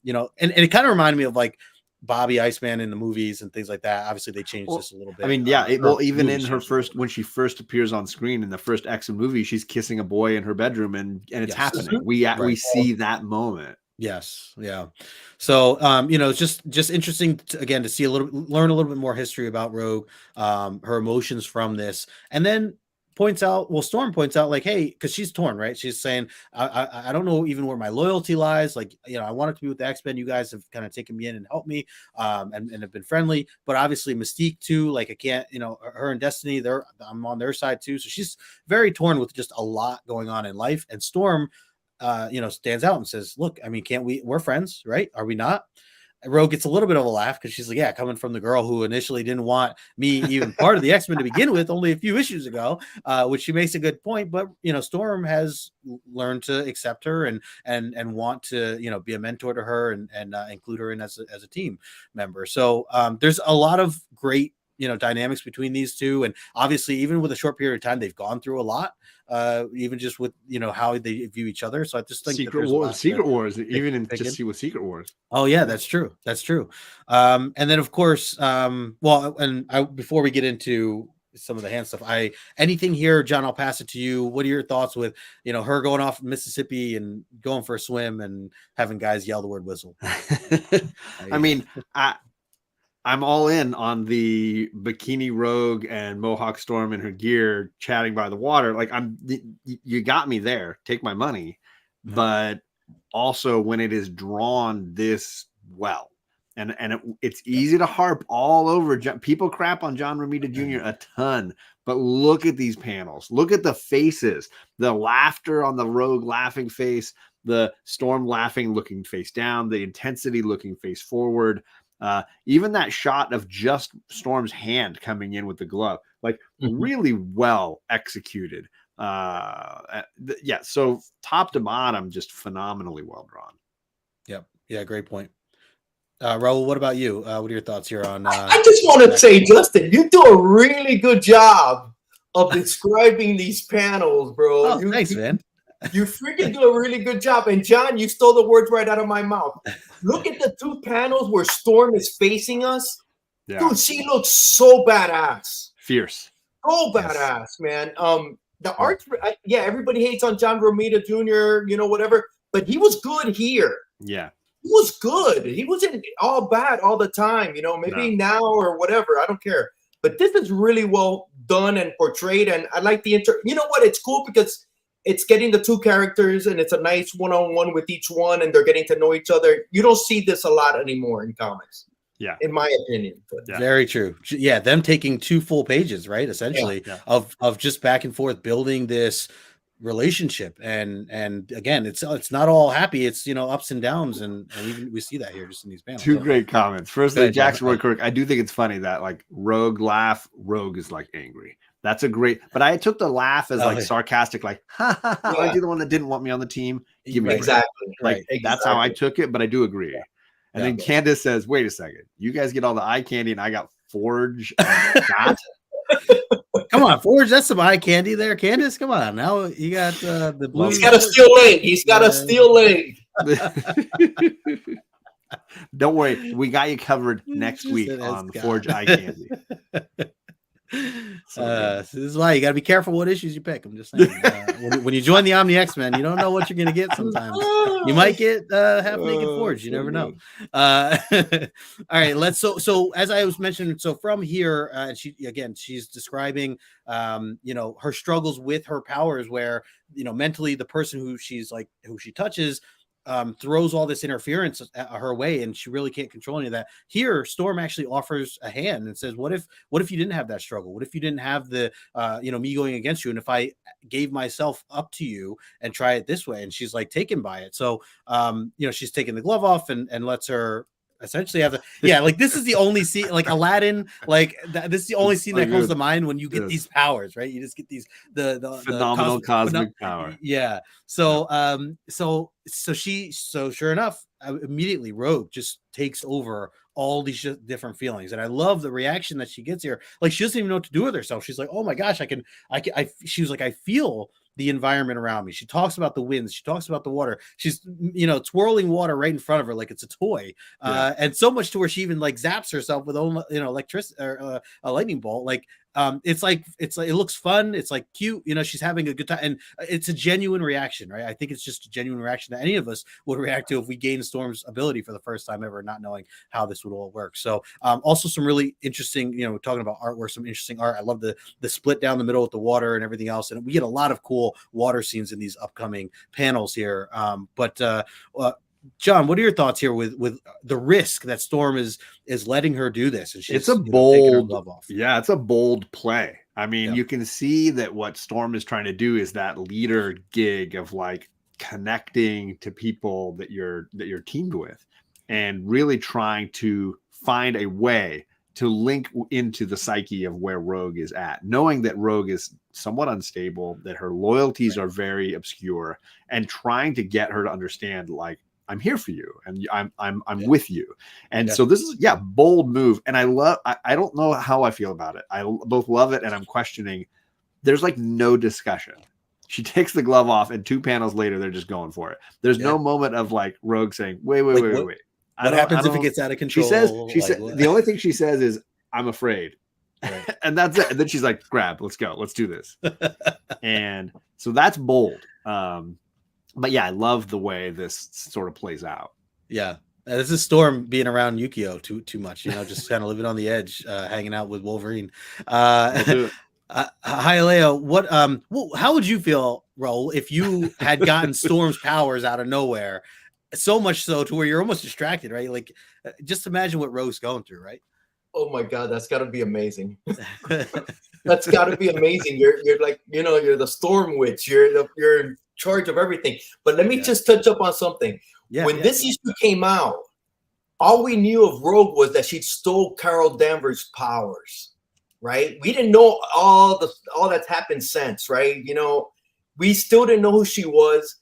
you know, and it kind of reminded me of like Bobby Iceman in the movies and things like that. Obviously they changed this a little bit. I mean, even in her first, when she first appears on screen in the first X-Men movie, she's kissing a boy in her bedroom, and it's happening. We see that moment. Yes. Yeah. So, you know, it's just interesting to see learn a little bit more history about Rogue, her emotions from this, and then Storm points out like, hey, because she's torn, right? She's saying, I don't know even where my loyalty lies. Like, you know, I wanted to be with the X-Men. You guys have kind of taken me in and helped me, and have been friendly, but obviously Mystique too. Like, I can't, you know, her and Destiny, I'm on their side too. So she's very torn with just a lot going on in life. And Storm, you know, stands out and says, look, I mean, we're friends, right? Are we not? Rogue gets a little bit of a laugh because she's like, yeah, coming from the girl who initially didn't want me even part of the X-Men to begin with only a few issues ago, which she makes a good point. But, you know, Storm has learned to accept her and want to, you know, be a mentor to her and include her in as a team member. So there's a lot of great, you know, dynamics between these two. And obviously, even with a short period of time, they've gone through a lot, even just with, you know, how they view each other. So I just think Secret Wars, even in just see with Secret Wars. Oh yeah, that's true. That's true. And then of course, before we get into some of the hand stuff, anything here, John, I'll pass it to you. What are your thoughts with, you know, her going off Mississippi and going for a swim and having guys yell the word whistle? I mean, I'm all in on the Bikini Rogue and Mohawk Storm in her gear chatting by the water. Like, you got me there. Take my money. Mm-hmm. But also when it is drawn this well, and it's easy to harp all over. People crap on John Romita Jr. a ton, but look at these panels. Look at the faces, the laughter on the Rogue laughing face, the Storm laughing, looking face down, the intensity looking face forward. Even that shot of just Storm's hand coming in with the glove, like really well executed. So top to bottom, just phenomenally well drawn. Yep. Yeah. Great point. Raul, what about you? What are your thoughts here on? I just want to say, Justin, you do a really good job of describing these panels, bro. Oh, thanks, man. You freaking do a really good job. And John, you stole the words right out of my mouth. Look at the two panels where Storm is facing us. Yeah. Dude, she looks so badass. Fierce. So badass, man. The art, everybody hates on John Romita Jr., you know, whatever. But he was good here. Yeah. He was good. He wasn't all bad all the time, you know, maybe now or whatever. I don't care. But this is really well done and portrayed. And I like the you know what? It's cool because it's getting the two characters and it's a nice one-on-one with each one and they're getting to know each other. You don't see this a lot anymore in comics. Yeah. In my opinion. Yeah. Very true. Yeah. Them taking 2 full pages, right? Essentially of just back and forth building this relationship. And again, it's not all happy. It's, you know, ups and downs. And even we see that here just in these panels. 2 great comments. Firstly, Jackson Roy Kirk, I do think it's funny that like Rogue is like angry. That's a great, but I took the laugh as sarcastic, like, aren't you the one that didn't want me on the team? Give me exactly. Like, that's how I took it, but I do agree. And then Candace says, wait a second, you guys get all the eye candy and I got Forge and Dot. Come on, Forge, that's some eye candy there, Candace. Come on, now you got the blue. He's got a steel leg. He's got a steel leg. Don't worry, we got you covered next week on Forge eye candy. This is why you got to be careful what issues you pick. I'm just saying, when you join the Omni X-Men, you don't know what you're going to get. Sometimes you might get half naked Forge. You never know. All right, let's. So as I was mentioning, so from here, she's describing, you know, her struggles with her powers, where, you know, mentally the person who she touches throws all this interference her way, and she really can't control any of that. Here, Storm actually offers a hand and says, what if you didn't have that struggle? What if you didn't have the you know, me going against you, and if I gave myself up to you and try it this way? And she's like taken by it. So you know, she's taking the glove off and lets her essentially have like this is the only scene, like Aladdin, like this is the only scene that comes to mind when you get these powers, right? You just get these the phenomenal cosmic power. So so sure enough, immediately Rogue just takes over all these different feelings. And I love the reaction that she gets here. Like, she doesn't even know what to do with herself. She's like, oh my gosh, she was like, I feel the environment around me. She talks about the winds. She talks about the water. She's, twirling water right in front of her like it's a toy. And so much to where she even like zaps herself with electricity or a lightning bolt. Like, it's like it looks fun. It's like cute. She's having a good time, and it's a genuine reaction, right? I think it's just a genuine reaction that any of us would react to if we gained Storm's ability for the first time ever, not knowing how this would all work. So, also some really interesting, talking about artwork, some interesting art. I love the split down the middle with the water and everything else, and we get a lot of cool water scenes in these upcoming panels here. John, what are your thoughts here with the risk that Storm is letting her do this? And she's, it's a bold glove off. Yeah, it's a bold play. I mean, you can see that what Storm is trying to do is that leader gig of like connecting to people that you're teamed with, and really trying to find a way to link into the psyche of where Rogue is at, knowing that Rogue is somewhat unstable, that her loyalties are very obscure, and trying to get her to understand, like, I'm here for you, and I'm with you. And so this is bold move. And I don't know how I feel about it. I both love it and I'm questioning. There's like no discussion. She takes the glove off, and 2 panels later, they're just going for it. There's no moment of like Rogue saying, wait. What happens if it gets out of control? She says the only thing she says is, I'm afraid. Right. And that's it. And then she's like, grab, let's go. Let's do this. And so that's bold. But yeah, I love the way this sort of plays out. Yeah. This is Storm being around Yukio too much, just kind of living on the edge, hanging out with Wolverine. Hi, Leo. What how would you feel, Raul, if you had gotten Storm's powers out of nowhere? So much so to where you're almost distracted, right? Like, just imagine what Rogue's going through, right? Oh my God, that's got to be amazing. That's got to be amazing. You're like, you're the Storm Witch. You're in charge of everything. But let me just touch up on something. When this issue came out, all we knew of Rogue was that she stole Carol Danvers' powers, right? We didn't know all that's happened since, right? We still didn't know who she was.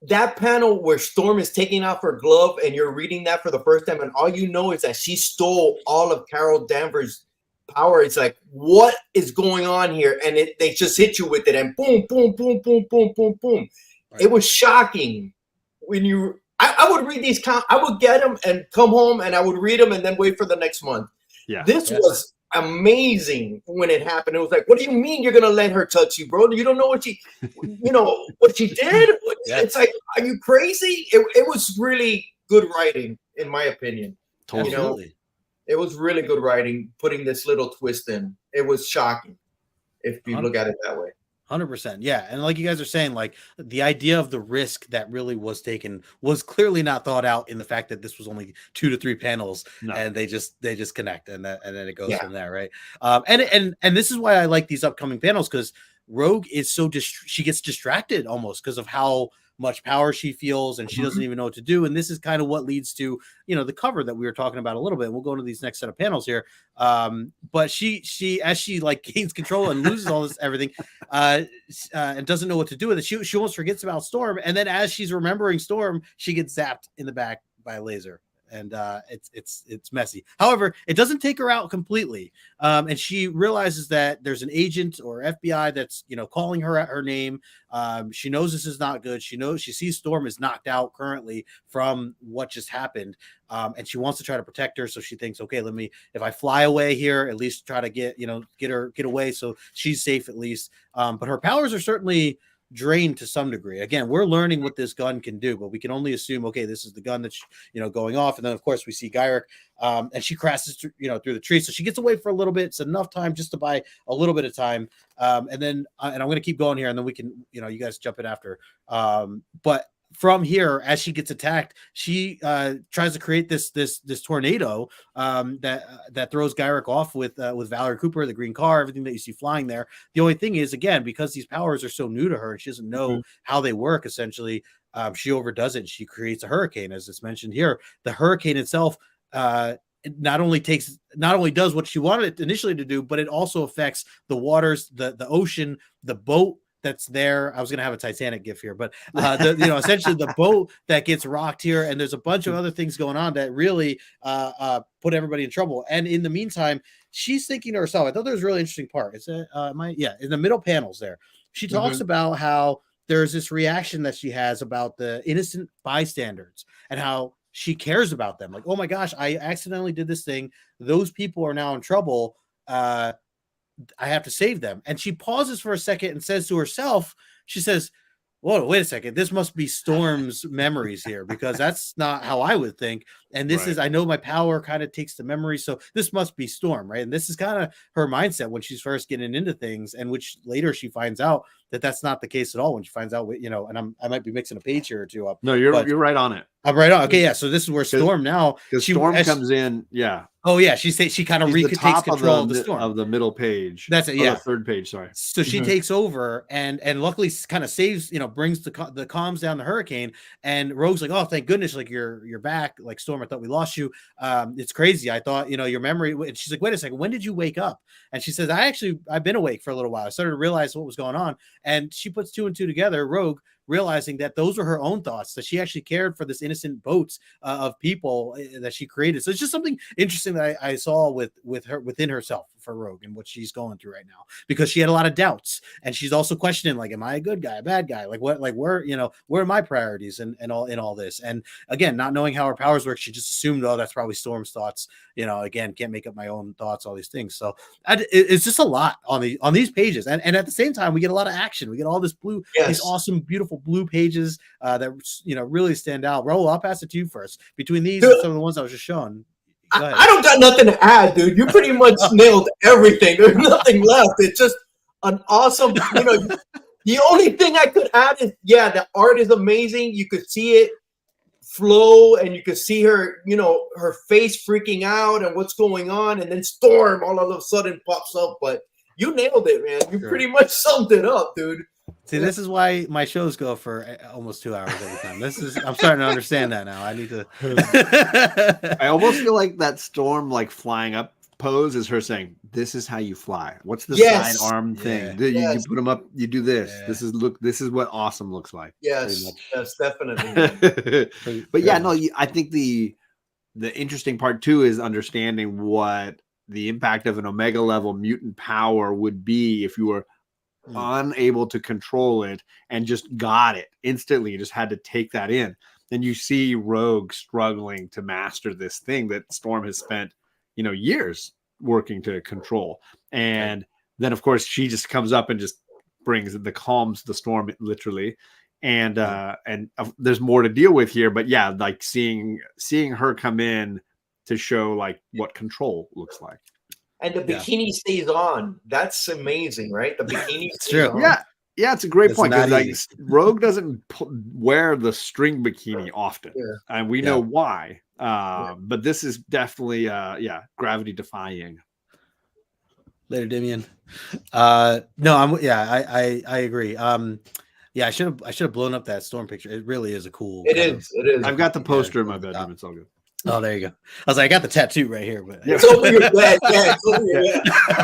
That panel where Storm is taking off her glove and you're reading that for the first time, and all you know is that she stole all of Carol Danvers' power. It's like, what is going on here? And they just hit you with it, and boom, boom, boom, boom, boom, boom, boom. Right. It was shocking when I would read these. I would get them and come home, and I would read them and then wait for the next month. Yeah, this was amazing when it happened. It was like, what do you mean you're gonna let her touch you, bro? You don't know what she did? It's like, are you crazy? It was really good writing, in my opinion. Totally. It was really good writing, putting this little twist in. It was shocking if you look at it that way. 100%. Yeah. And like you guys are saying, like, the idea of the risk that really was taken was clearly not thought out in the fact that this was only 2 to 3 panels and they just connect and then it goes from there. Right. And this is why I like these upcoming panels, because Rogue is so she gets distracted almost because of how much power she feels, and she doesn't even know what to do. And this is kind of what leads to, the cover that we were talking about a little bit. And we'll go into these next set of panels here. But she, as she like gains control and loses all this, everything, and doesn't know what to do with it. She almost forgets about Storm. And then as she's remembering Storm, she gets zapped in the back by a laser. And it's messy. However, it doesn't take her out completely. And she realizes that there's an agent or FBI that's calling her at her name. She knows this is not good. She sees Storm is knocked out currently from what just happened. And she wants to try to protect her. So she thinks, okay, if I fly away here, at least try to get away so she's safe at least. But her powers are certainly drained to some degree. Again, we're learning what this gun can do, but we can only assume, okay, this is the gun that's going off. And then of course we see Gyrick, and she crashes through the tree, so she gets away for a little bit. It's enough time just to buy a little bit of time, and then and I'm going to keep going here, and then we can you guys jump in after. But from here, as she gets attacked, she tries to create this tornado that throws Gyrick off with Valerie Cooper, the green car, everything that you see flying there. The only thing is, again, because these powers are so new to her and she doesn't know how they work, essentially, she overdoes it and she creates a hurricane, as it's mentioned here. The hurricane itself not only does what she wanted it initially to do, but it also affects the waters, the ocean, the boat that's there. I was gonna have a Titanic gif here, but essentially the boat that gets rocked here, and there's a bunch of other things going on that really put everybody in trouble. And in the meantime, she's thinking to herself. I thought there was a really interesting part. It's in the middle panels there. She talks about how there's this reaction that she has about the innocent bystanders and how she cares about them. Like, oh my gosh, I accidentally did this thing. Those people are now in trouble. I have to save them. And she pauses for a second and says to herself, she says, whoa, wait a second. This must be Storm's memories here, because that's not how I would think. And this is, I know my power kind of takes the memory. So this must be Storm, right? And this is kind of her mindset when she's first getting into things, and which later she finds out that that's not the case at all when she finds out, and I might be mixing a page here or two up. No, you're right on it. I'm right on. Okay, yeah. So this is where Storm now. Because Storm comes in, yeah. Oh yeah, she kind of takes control of the Storm of the middle page. That's it. Yeah, the third page. Sorry. So she takes over and luckily kind of saves, brings the calms down the hurricane. And Rogue's like, oh, thank goodness, like you're back. Like, Storm, I thought we lost you. It's crazy. I thought your memory. And she's like, wait a second, when did you wake up? And she says, I've been awake for a little while. I started to realize what was going on. And she puts 2 and 2 together. Rogue, realizing that those were her own thoughts, that she actually cared for this innocent boats of people that she created. So it's just something interesting that I saw with her within herself for Rogue and what she's going through right now, because she had a lot of doubts, and she's also questioning, like, am I a good guy, a bad guy? Like, what, like, where are my priorities and all in all this? And again, not knowing how her powers work, she just assumed, oh, that's probably Storm's thoughts. Again, can't make up my own thoughts, all these things. So it's just a lot on these pages. And at the same time, we get a lot of action. We get all this blue, these awesome, beautiful blue pages that really stand out. Raul, I'll pass it to you first. Between these and some of the ones I was just showing, I don't got nothing to add, dude. You pretty much nailed everything. There's nothing left. It's just an awesome. The only thing I could add is, the art is amazing. You could see it flow, and you could see her, her face freaking out and what's going on, and then Storm all of a sudden pops up. But you nailed it, man. You pretty much summed it up, dude. See, this is why my shows go for almost 2 hours every time. I'm starting to understand that now. I need to. I almost feel like that Storm, like, flying up pose is her saying, "This is how you fly. What's the sidearm thing? You put them up. You do this. Yeah. This is what awesome looks like." Yes, definitely. But I think the interesting part too is understanding what the impact of an Omega level mutant power would be if you were unable to control it and just got it instantly. You just had to take that in. And you see Rogue struggling to master this thing that Storm has spent, years working to control. And then, of course, she just comes up and just calms the Storm, literally. And there's more to deal with here. But yeah, like seeing her come in to show like what control looks like. And the bikini stays on. That's amazing, right? The bikini stays true. on. Yeah, it's a great point. Like, Rogue doesn't wear the string bikini often, and we know why. But this is definitely, gravity defying. Later, Damien. No, I agree. I should have blown up that Storm picture. It really is a cool. It is. I've got the poster in my bedroom. It's all good. Oh, there you go. I was like, I got the tattoo right here, but it's over your bed. Yeah, it's over your bed.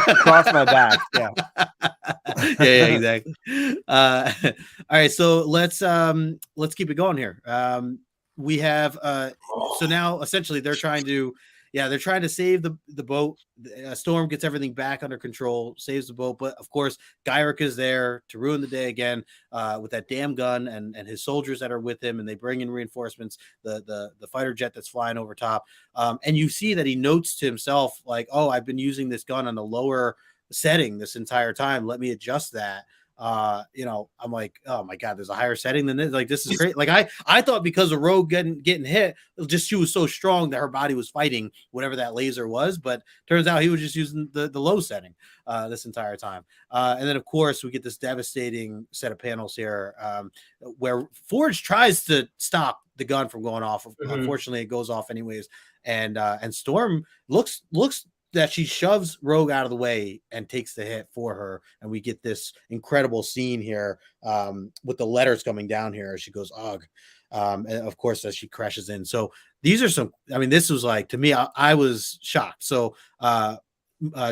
Across my back. Yeah. Yeah, exactly. All right, so let's keep it going here. We have so now essentially they're trying to save the boat. Storm gets everything back under control, saves the boat, but of course Gyrick is there to ruin the day again with that damn gun and his soldiers that are with him, and they bring in reinforcements, the fighter jet that's flying over top, and you see that he notes to himself like, oh, I've been using this gun on the lower setting this entire time, let me adjust that. I'm like, oh my god, there's a higher setting than this. Like, this is great. Like, I thought because of Rogue getting hit, just she was so strong that her body was fighting whatever that laser was, but turns out he was just using the low setting this entire time. And then of course we get this devastating set of panels here where Forge tries to stop the gun from going off. Unfortunately, it goes off anyways, and Storm looks that she shoves Rogue out of the way and takes the hit for her. And we get this incredible scene here with the letters coming down here as she goes, ugh. And of course, as she crashes in. So these are this was like, to me, I was shocked. So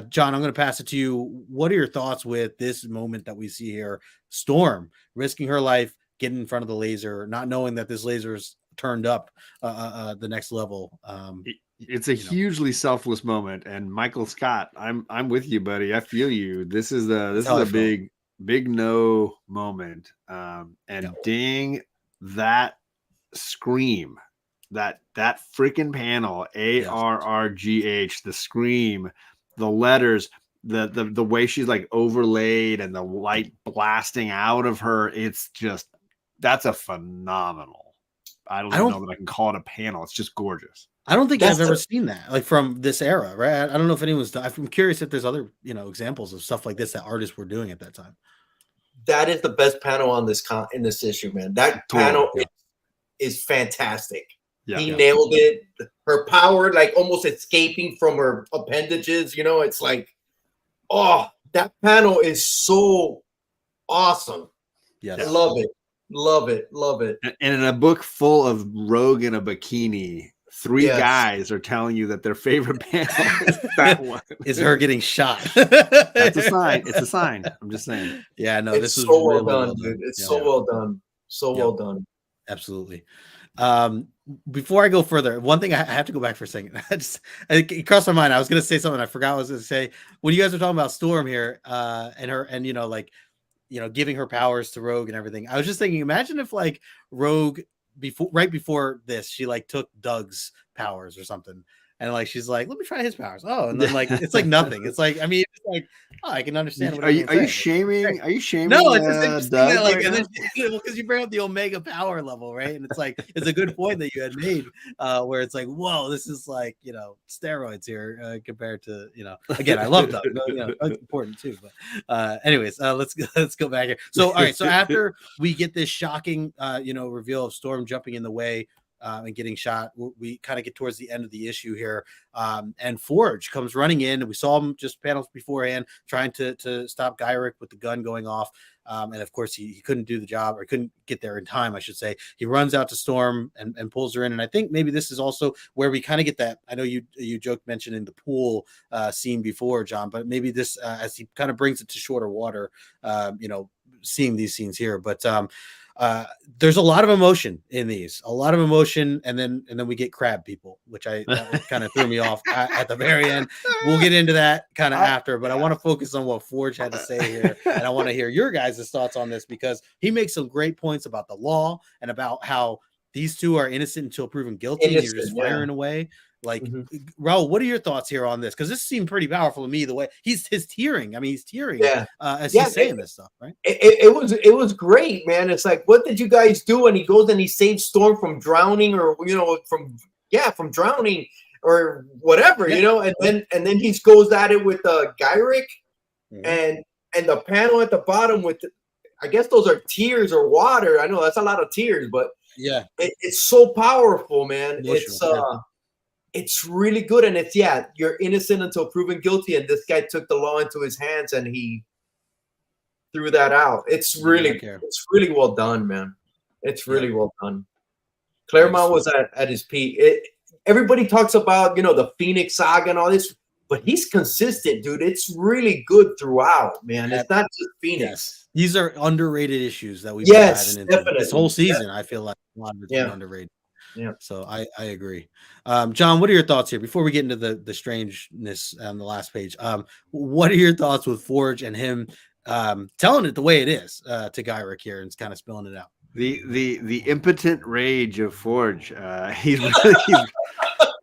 John, I'm going to pass it to you. What are your thoughts with this moment that we see here? Storm risking her life, getting in front of the laser, not knowing that this laser is turned up the next level. It's a hugely selfless moment, and Michael Scott, I'm with you, buddy. I feel you. This is a big no moment. Dang, that scream, that freaking panel, ARRGH, the scream, the letters, the way she's like overlaid and the light blasting out of her. It's just, that's a phenomenal. I don't know that I can call it a panel. It's just gorgeous. I don't think I've ever seen that, like, from this era, right? I don't know if anyone's done. I'm curious if there's other, examples of stuff like this that artists were doing at that time. That is the best panel on this in this issue, man. That panel is fantastic. Yeah, he nailed it. Her power, like, almost escaping from her appendages. It's like, oh, that panel is so awesome. Yeah, I love it. Love it. Love it. And in a book full of Rogue in a bikini, three guys are telling you that their favorite panel is that one. Is her getting shot. That's a sign. It's a sign. I'm just saying. Yeah, no, this is so well done, dude. It's so well done. So well done. Absolutely. Before I go further, one thing I have to go back for a second. It crossed my mind. I was going to say something I forgot what I was going to say. When you guys were talking about Storm here, and her, and giving her powers to Rogue and everything, I was just thinking, imagine if, like, Rogue right before this, she, like, took Doug's powers or something, and, like, she's like, let me try his powers. Oh, and then, like, it's like nothing. It's like, I mean, it's like, oh, I can understand. Are you shaming? Are you shaming? No, it's just interesting that, like, and then, because you bring up the Omega power level, right? And it's like, it's a good point that you had made, where it's like, whoa, this is like, steroids here compared to, again, I love Doug, it's important too. But anyways, let's go back here. So, all right, so after we get this shocking, reveal of Storm jumping in the way, and getting shot, we kind of get towards the end of the issue here, and Forge comes running in. We saw him just panels beforehand trying to stop Gyrick with the gun going off, and of course he couldn't do the job, or couldn't get there in time, I should say. He runs out to Storm and pulls her in, and I think maybe this is also where we kind of get that. I know you mentioned in the pool scene before, John, but maybe this as he kind of brings it to shorter water, seeing these scenes here, but there's a lot of emotion in these, and then we get crab people, which kind of threw me off at the very end. We'll get into that kind of after, but I want to focus on what Forge had to say here, and I want to hear your guys' thoughts on this, because he makes some great points about the law and about how these two are innocent until proven guilty, and you're just firing away. Like, Raul, what are your thoughts here on this? Because this seemed pretty powerful to me, the way he's tearing. I mean, he's tearing as he's saying this stuff, right? It was great, man. It's like, what did you guys do? And he goes and he saves Storm from drowning, or from drowning or whatever, and then he goes at it with Gyrick, and the panel at the bottom with I guess those are tears or water. I know that's a lot of tears, but it's so powerful, man. It's really good, and you're innocent until proven guilty, and this guy took the law into his hands and he threw that out. It's really well done, man. It's really well done. Claremont was at his peak. Everybody talks about the Phoenix Saga and all this, but he's consistent, dude. It's really good throughout, man. It's not just Phoenix. Yes. These are underrated issues that we've been having into this whole season. I feel like a lot of it's been underrated. Yeah, so I agree. John, what are your thoughts here before we get into the strangeness on the last page? What are your thoughts with Forge and him telling it the way it is to Gyrick here and kind of spilling it out? The impotent rage of Forge. He's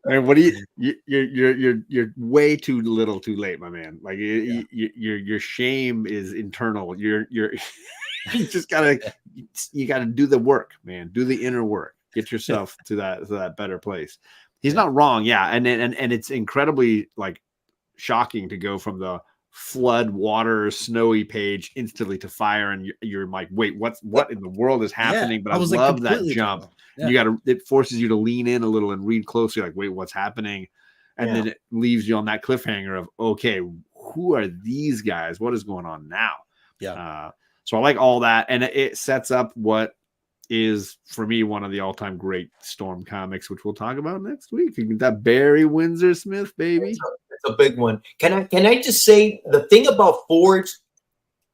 I mean, what do you're way too little, too late, my man. Like your shame is internal. You're you just gotta do the work, man. Do the inner work. Get yourself to that better place. He's not wrong, and it's incredibly, like, shocking to go from the flood water snowy page instantly to fire, and you're like, wait, what in the world is happening? But I love that jump. It forces you to lean in a little and read closely, like, wait, what's happening? And then it leaves you on that cliffhanger of, okay, who are these guys? What is going on now? So I like all that, and it sets up what is, for me, one of the all-time great Storm comics, which we'll talk about next week. That Barry Windsor Smith, baby. That's a big one. Can I just say the thing about Forge?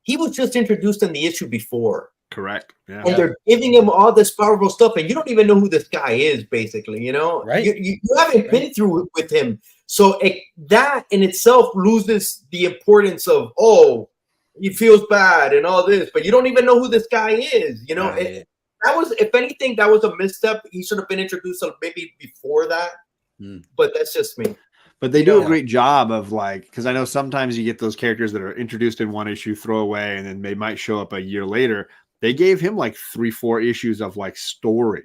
He was just introduced in the issue before. Correct. Yeah. And they're giving him all this powerful stuff, and you don't even know who this guy is, basically. You know, right? You haven't been through it with him, so that in itself loses the importance of he feels bad and all this, but you don't even know who this guy is. You know, that was, if anything, that was a misstep. He should have been introduced maybe before that. But that's just me. But they do a great job of because I know sometimes you get those characters that are introduced in one issue, throw away, and then they might show up a year later. They gave him 3-4 issues of story,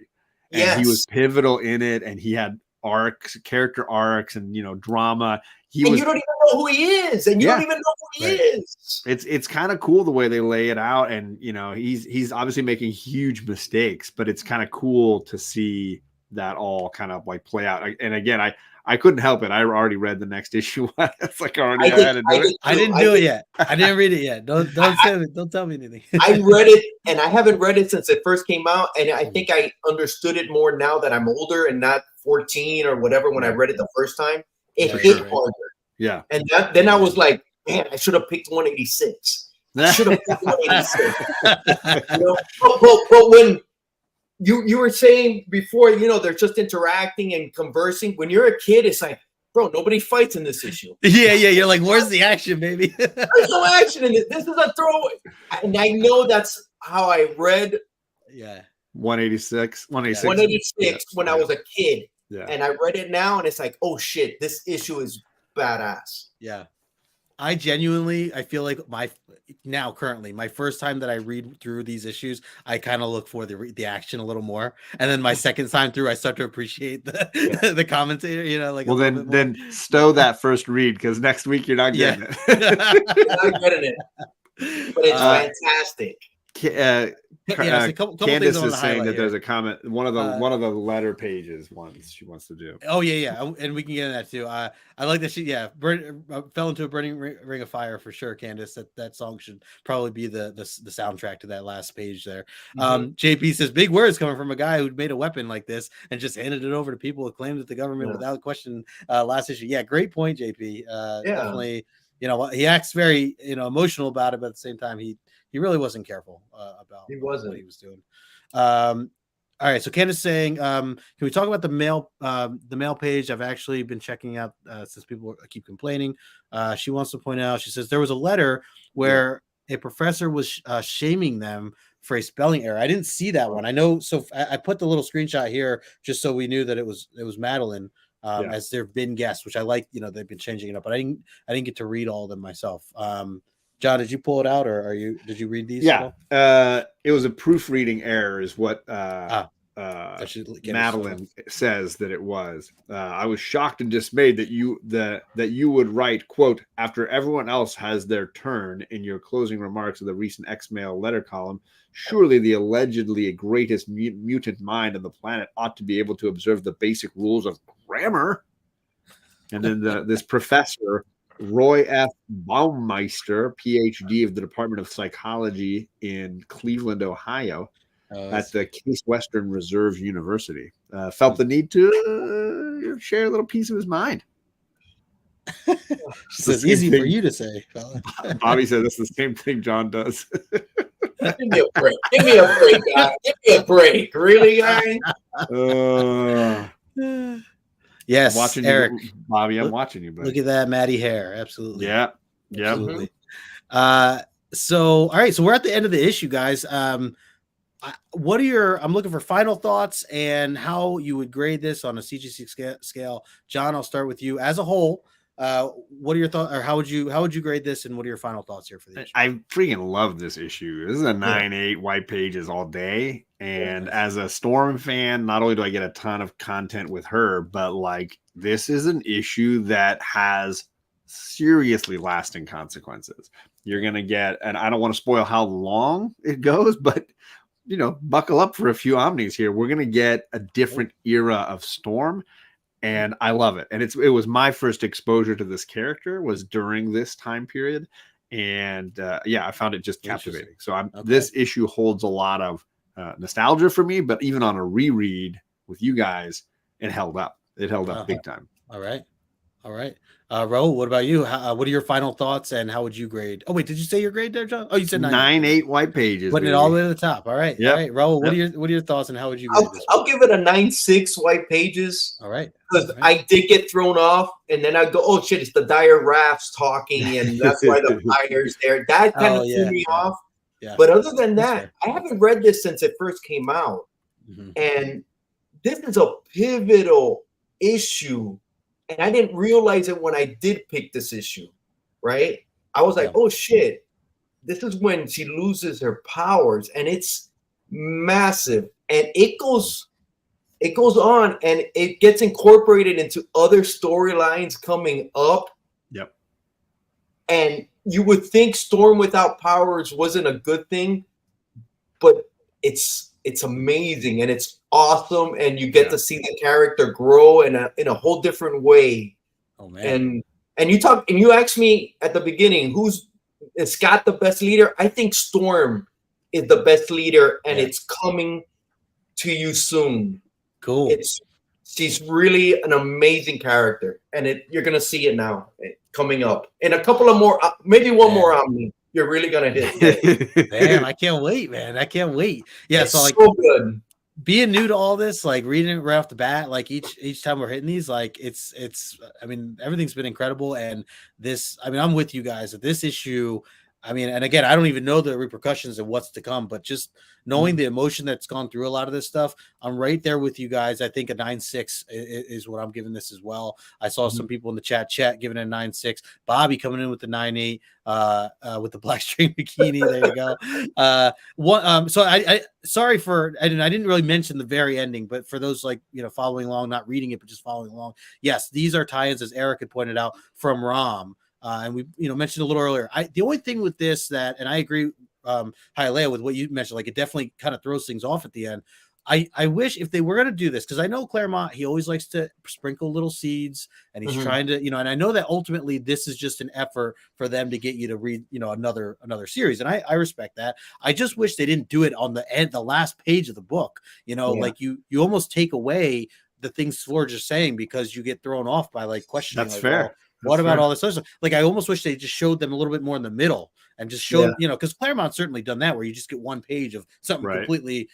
and he was pivotal in it, and he had character arcs, and drama. You don't even know who he is, and you don't even know who he is. It's kind of cool the way they lay it out, and he's obviously making huge mistakes, but it's kind of cool to see that all kind of play out. And again, I couldn't help it. I already read the next issue. It's I had to do it. I didn't do it yet. I didn't read it yet. Don't tell me anything. I read it, and I haven't read it since it first came out. And I think I understood it more now that I'm older and not 14 or whatever when I read it the first time. It hit harder. Yeah. And then I was like, man, I should have picked 186. I should have picked 186. But when you were saying before, they're just interacting and conversing. When you're a kid, it's like, bro, nobody fights in this issue. Yeah. You're like, where's the action, baby? There's no action in this. This is a throwaway. And I know that's how I read 186 when I was a kid. Yeah. And I read it now, and it's like, oh, shit, this issue is badass. Yeah. I feel like currently my first time that I read through these issues, I kind of look for the action a little more, and then my second time through, I start to appreciate the commentator. Well, then stow that first read, because next week you're not getting it. You're not getting it, but it's fantastic. Candace is saying that there's a comment. One of the letter pages she wants to do. Oh yeah, and we can get in that too. I like that she fell into a burning ring of fire for sure. Candace, that song should probably be the soundtrack to that last page there. JP says big words coming from a guy who made a weapon like this and just handed it over to people who claimed that the government without question. Last issue, great point, JP. Definitely, he acts very emotional about it, but at the same time he really wasn't careful about what he was doing. All right, so Candace saying, can we talk about the mail page? I've actually been checking out since people keep complaining. She wants to point out, she says there was a letter where a professor was shaming them for a spelling error. I didn't see that one. I know, so I put the little screenshot here just so we knew that it was Madeline. As there have been guests, which I like. They've been changing it up, but I didn't get to read all of them myself. John, did you pull it out, or did you read these? Yeah, it was a proofreading error, is what Madeline says that it was. I was shocked and dismayed that you would write, quote, after everyone else has their turn in your closing remarks of the recent X-Mail letter column. Surely the allegedly greatest mutant mind on the planet ought to be able to observe the basic rules of grammar. And then this professor, Roy F. Baumeister, PhD of the Department of Psychology in Cleveland, Ohio, at the Case Western Reserve University, felt the need to share a little piece of his mind. It's easy for you to say, fella. Bobby said this is the same thing John does. Give me a break. Give me a break, guy. Give me a break. Really, guy? Yes, I'm watching Eric. You, Bobby, I'm watching you, buddy. Look at that matty hair. Absolutely. Yeah. Absolutely. So, all right. So we're at the end of the issue, guys. What are I'm looking for final thoughts and how you would grade this on a CGC scale. John, I'll start with you as a whole. What are your thoughts, or how would you grade this, and what are your final thoughts here for the issue? I freaking love this issue. This is a 9/8 white pages all day. And as a Storm fan, not only do I get a ton of content with her, but this is an issue that has seriously lasting consequences. You're going to get, and I don't want to spoil how long it goes, but buckle up for a few Omnis here. We're going to get a different era of Storm. And I love it. And it was my first exposure to this character was during this time period. And I found it just captivating. So this issue holds a lot of nostalgia for me, but even on a reread with you guys, it held up. It held up big time. All right. All right. Raul, what about you? What are your final thoughts and how would you grade? Oh, wait, did you say your grade there, John? Oh, you said 9.8 white pages. Putting it all the way to the top. All right. Yep. All right. Raul, what are your thoughts and how would you grade this? I'll give it a 9.6 white pages. All right. Because I did get thrown off, and then I go, oh shit, it's the dire rafts talking, and that's why the fire's there. That kind of threw me off. Yeah. But other than that, I haven't read this since it first came out. Mm-hmm. And this is a pivotal issue. And I didn't realize it when I did pick this issue, right? I was like, oh shit, this is when she loses her powers, and it's massive. And it goes on and it gets incorporated into other storylines coming up. Yep. And you would think Storm without powers wasn't a good thing, but it's amazing and it's awesome, and you get to see the character grow in a whole different way. Oh man. And you asked me at the beginning, is Scott the best leader? I think Storm is the best leader, and it's coming to you soon. Cool. She's really an amazing character, and you're gonna see it now coming up in a couple of more, maybe one more Omni. You're really gonna hit. Man, I can't wait, man. I can't wait. Yeah, it's so good. Being new to all this, like reading it right off the bat, like each time we're hitting these, like it's. I mean, everything's been incredible, and this. I mean, I'm with you guys that this issue. I mean, and again, I don't even know the repercussions of what's to come, but just knowing the emotion that's gone through a lot of this stuff, I'm right there with you guys. I think a 9.6 is what I'm giving this as well. I saw some people in the chat giving it a 9.6. Bobby coming in with the 9.8 with the black string bikini. There you go. So I sorry for, I didn't really mention the very ending, but for those following along, not reading it, but just following along. Yes, these are tie-ins, as Eric had pointed out, from Rom. And we, mentioned a little earlier. The only thing with this and I agree, Hialeah, with what you mentioned, like it definitely kind of throws things off at the end. I wish if they were going to do this, because I know Claremont, he always likes to sprinkle little seeds, and he's trying to, and I know that ultimately this is just an effort for them to get you to read, another series, and I respect that. I just wish they didn't do it on the last page of the book. Like you almost take away the things Forge is saying because you get thrown off by questioning. That's fair. Well, what about all this other stuff? Like, I almost wish they just showed them a little bit more in the middle and just showed, because Claremont's certainly done that where you just get one page of something completely,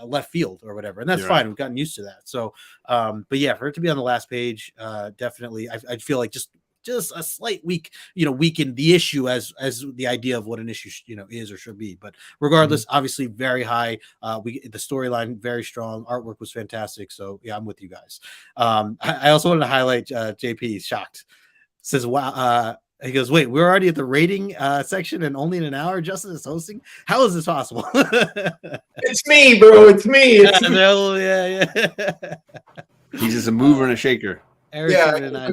left field or whatever. And that's fine. We've gotten used to that. So, but yeah, for it to be on the last page, definitely, I feel like just a slight weaken the issue as the idea of what an issue, is or should be. But regardless, obviously very high. The storyline, very strong. Artwork was fantastic. So yeah, I'm with you guys. I also wanted to highlight JP shocked. Says, wow. He goes, wait, we're already at the rating section and only in an hour. Justin is hosting. How is this possible? It's me, bro. It's me. Yeah. He's just a mover and a shaker. Eric's as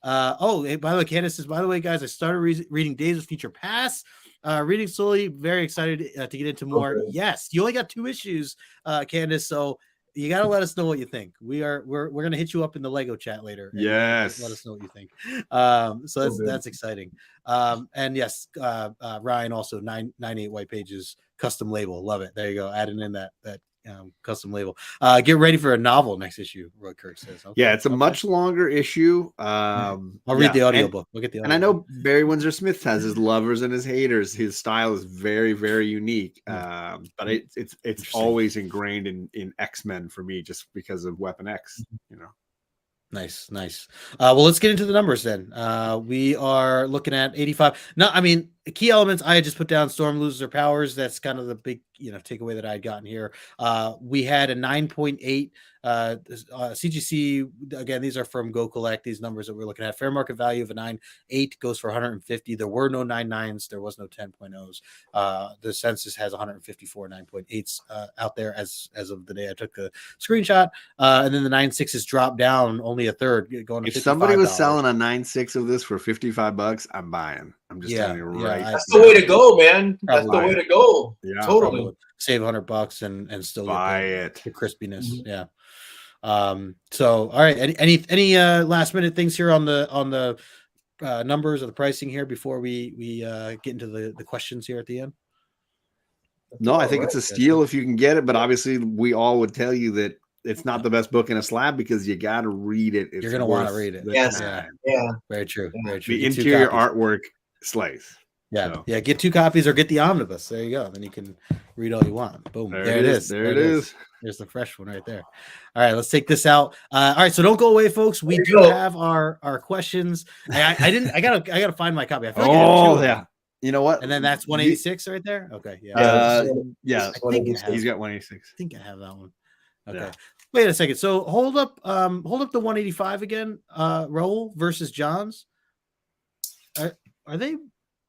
well. Hey, by the way, Candace says, by the way, guys, I started reading Days of Future Past. Reading slowly, very excited to get into more. Okay. Yes, you only got 2 issues, Candace, so you got to let us know what you think. We're going to hit you up in the Lego chat later. Yes. Let us know what you think. So that's exciting. And yes, Ryan also 9.8 white pages, custom label. Love it. There you go. Adding in that custom label. Get ready for a novel next issue, Roy Kirk says. Okay. Yeah, it's a much longer issue. I'll read the audiobook. We'll get the audiobook. And I know Barry Windsor Smith has his lovers and his haters. His style is very, very unique. But it's always ingrained in X-Men for me, just because of Weapon X, Nice. Well, let's get into the numbers then. We are looking at 85. No, I mean, the key elements I had just put down. Storm loses her powers. That's kind of the big, takeaway that I had gotten here. We had a 9.8 CGC. Again, these are from Go Collect. These numbers that we're looking at. Fair market value of a 9.8 goes for 150. There were no 9.9s. There was no 10.0s. The census has 154 9.8s out there as of the day I took the screenshot. And then the 9.6s dropped down only a third, going to $55. If somebody was selling a 9.6 of this for $55, I'm buying. I'm just telling you right. That's the way to go, man. That's the way to go. Yeah, totally. Save $100 and still buy the crispiness. Mm-hmm. Yeah. So all right. Any last minute things here on the numbers or the pricing here before we get into the questions here at the end? No, I think it's a steal if you can get it, but obviously we all would tell you that it's not the best book in a slab because you got to read it. You're going to want to read it. Yes. Yeah. Very true. Very true. The interior artwork slays. Yeah. So. Yeah. Get 2 copies or get the omnibus. There you go. Then you can read all you want. Boom. There it is. There it is. There's the fresh one right there. All right. Let's take this out. All right. So don't go away, folks. We do have our questions. I gotta find my copy. I feel like I have 2 yeah. You know what? And then that's 186 right there. Okay. Yeah. He's got 186. I think I have that one. Okay. Yeah. Wait a second. So hold up the 185 again. Raul versus John's. Are they?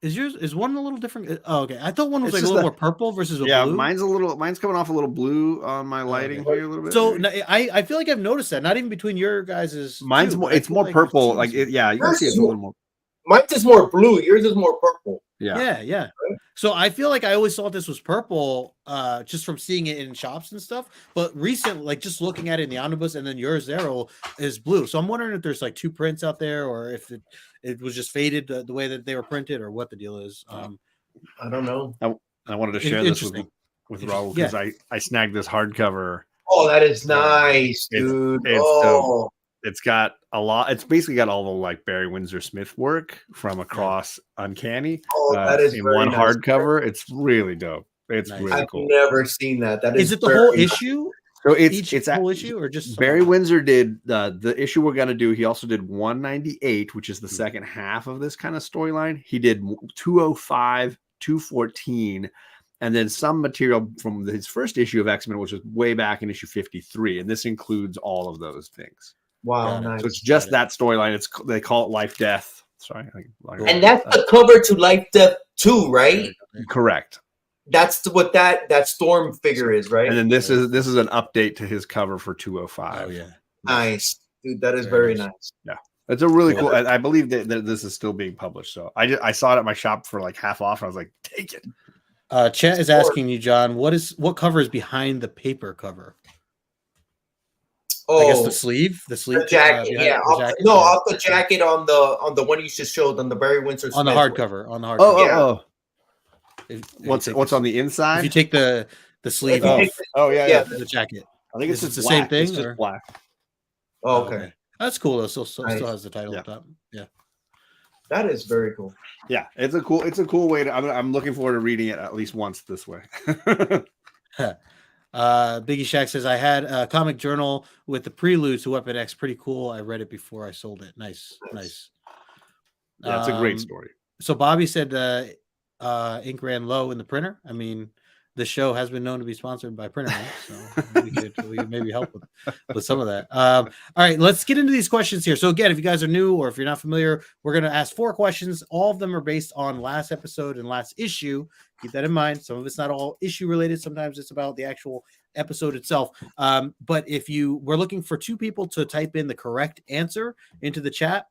Is one a little different? Oh, okay. I thought one was like a little more purple versus a blue. Mine's coming off a little blue on my lighting here a little bit. So I feel like I've noticed that. Not even between your guys's. Mine's more. It's more purple. Like you can see it's a little more. Mine is more blue. Yours is more purple. Yeah. So I feel like I always thought this was purple, just from seeing it in shops and stuff. But recently, like just looking at it in the omnibus, and then yours, Raul, is blue. So I'm wondering if there's like 2 prints out there, or if it was just faded the way that they were printed, or what the deal is. I don't know. I wanted to share this with Raul because I snagged this hardcover. Oh, that is nice, dude. It's got a lot. It's basically got all the like Barry Windsor Smith work from across Uncanny. Oh, that is in one hardcover. It's really dope. It's really cool. I've never seen that. Is it the whole issue? So it's a whole issue, or just Barry Windsor did the issue we're gonna do. He also did 198, which is the second half of this kind of storyline. He did 205, 214. And then some material from his first issue of X-Men, which was way back in issue 53, and this includes all of those things. Wow, nice. So it's just that storyline. They call it Life Death. Sorry, and that's the cover to Life Death 2, right? Correct. That's what that Storm figure is, right? And then this is an update to his cover for 205. Oh yeah, nice, dude. That is very nice. Yeah, it's a really cool. I believe that this is still being published. So I saw it at my shop for like half off. And I was like, take it. Chet is asking you, John, what cover is behind the paper cover? I guess the sleeve, the jacket, off the jacket on the one you just showed on the Barry Windsor Smith on the hardcover. What's on the inside? If you take the sleeve off, the jacket. I think it's the same thing. It's just black. Oh, okay. That's cool though. Still has the title up top. Yeah, that is very cool. Yeah, it's a cool way to. I'm looking forward to reading it at least once this way. Biggie Shack says I had a comic journal with the prelude to Weapon X. Pretty cool. I read it before I sold it. Nice. Yeah, it's a great story. So Bobby said ink ran low in the printer. I mean, the show has been known to be sponsored by Printer Ink, so we could maybe help with some of that. All right, let's get into these questions here. So again, if you guys are new or if you're not familiar, we're going to ask 4 questions. All of them are based on last episode and last issue. Keep that in mind. Some of it's not all issue related. Sometimes it's about the actual episode itself. But we're looking for 2 people to type in the correct answer into the chat.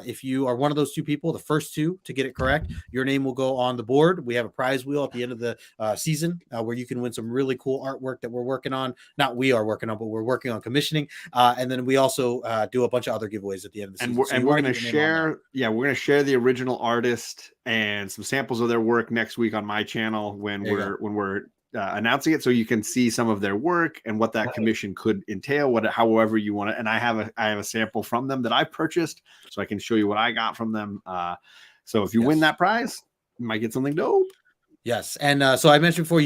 If you are one of those 2 people, the first 2 to get it correct, your name will go on the board. We have a prize wheel at the end of the season where you can win some really cool artwork that we're working on. Not we are working on, but we're working on commissioning. And then we also do a bunch of other giveaways at the end of the season. And we're going to share, we're going to share the original artist and some samples of their work next week on my channel when we're announcing it, so you can see some of their work and what that commission could entail, however you want it. And I have a sample from them that I purchased, so I can show you what I got from them. So if you win that prize, you might get something dope. Yes, and so I mentioned before,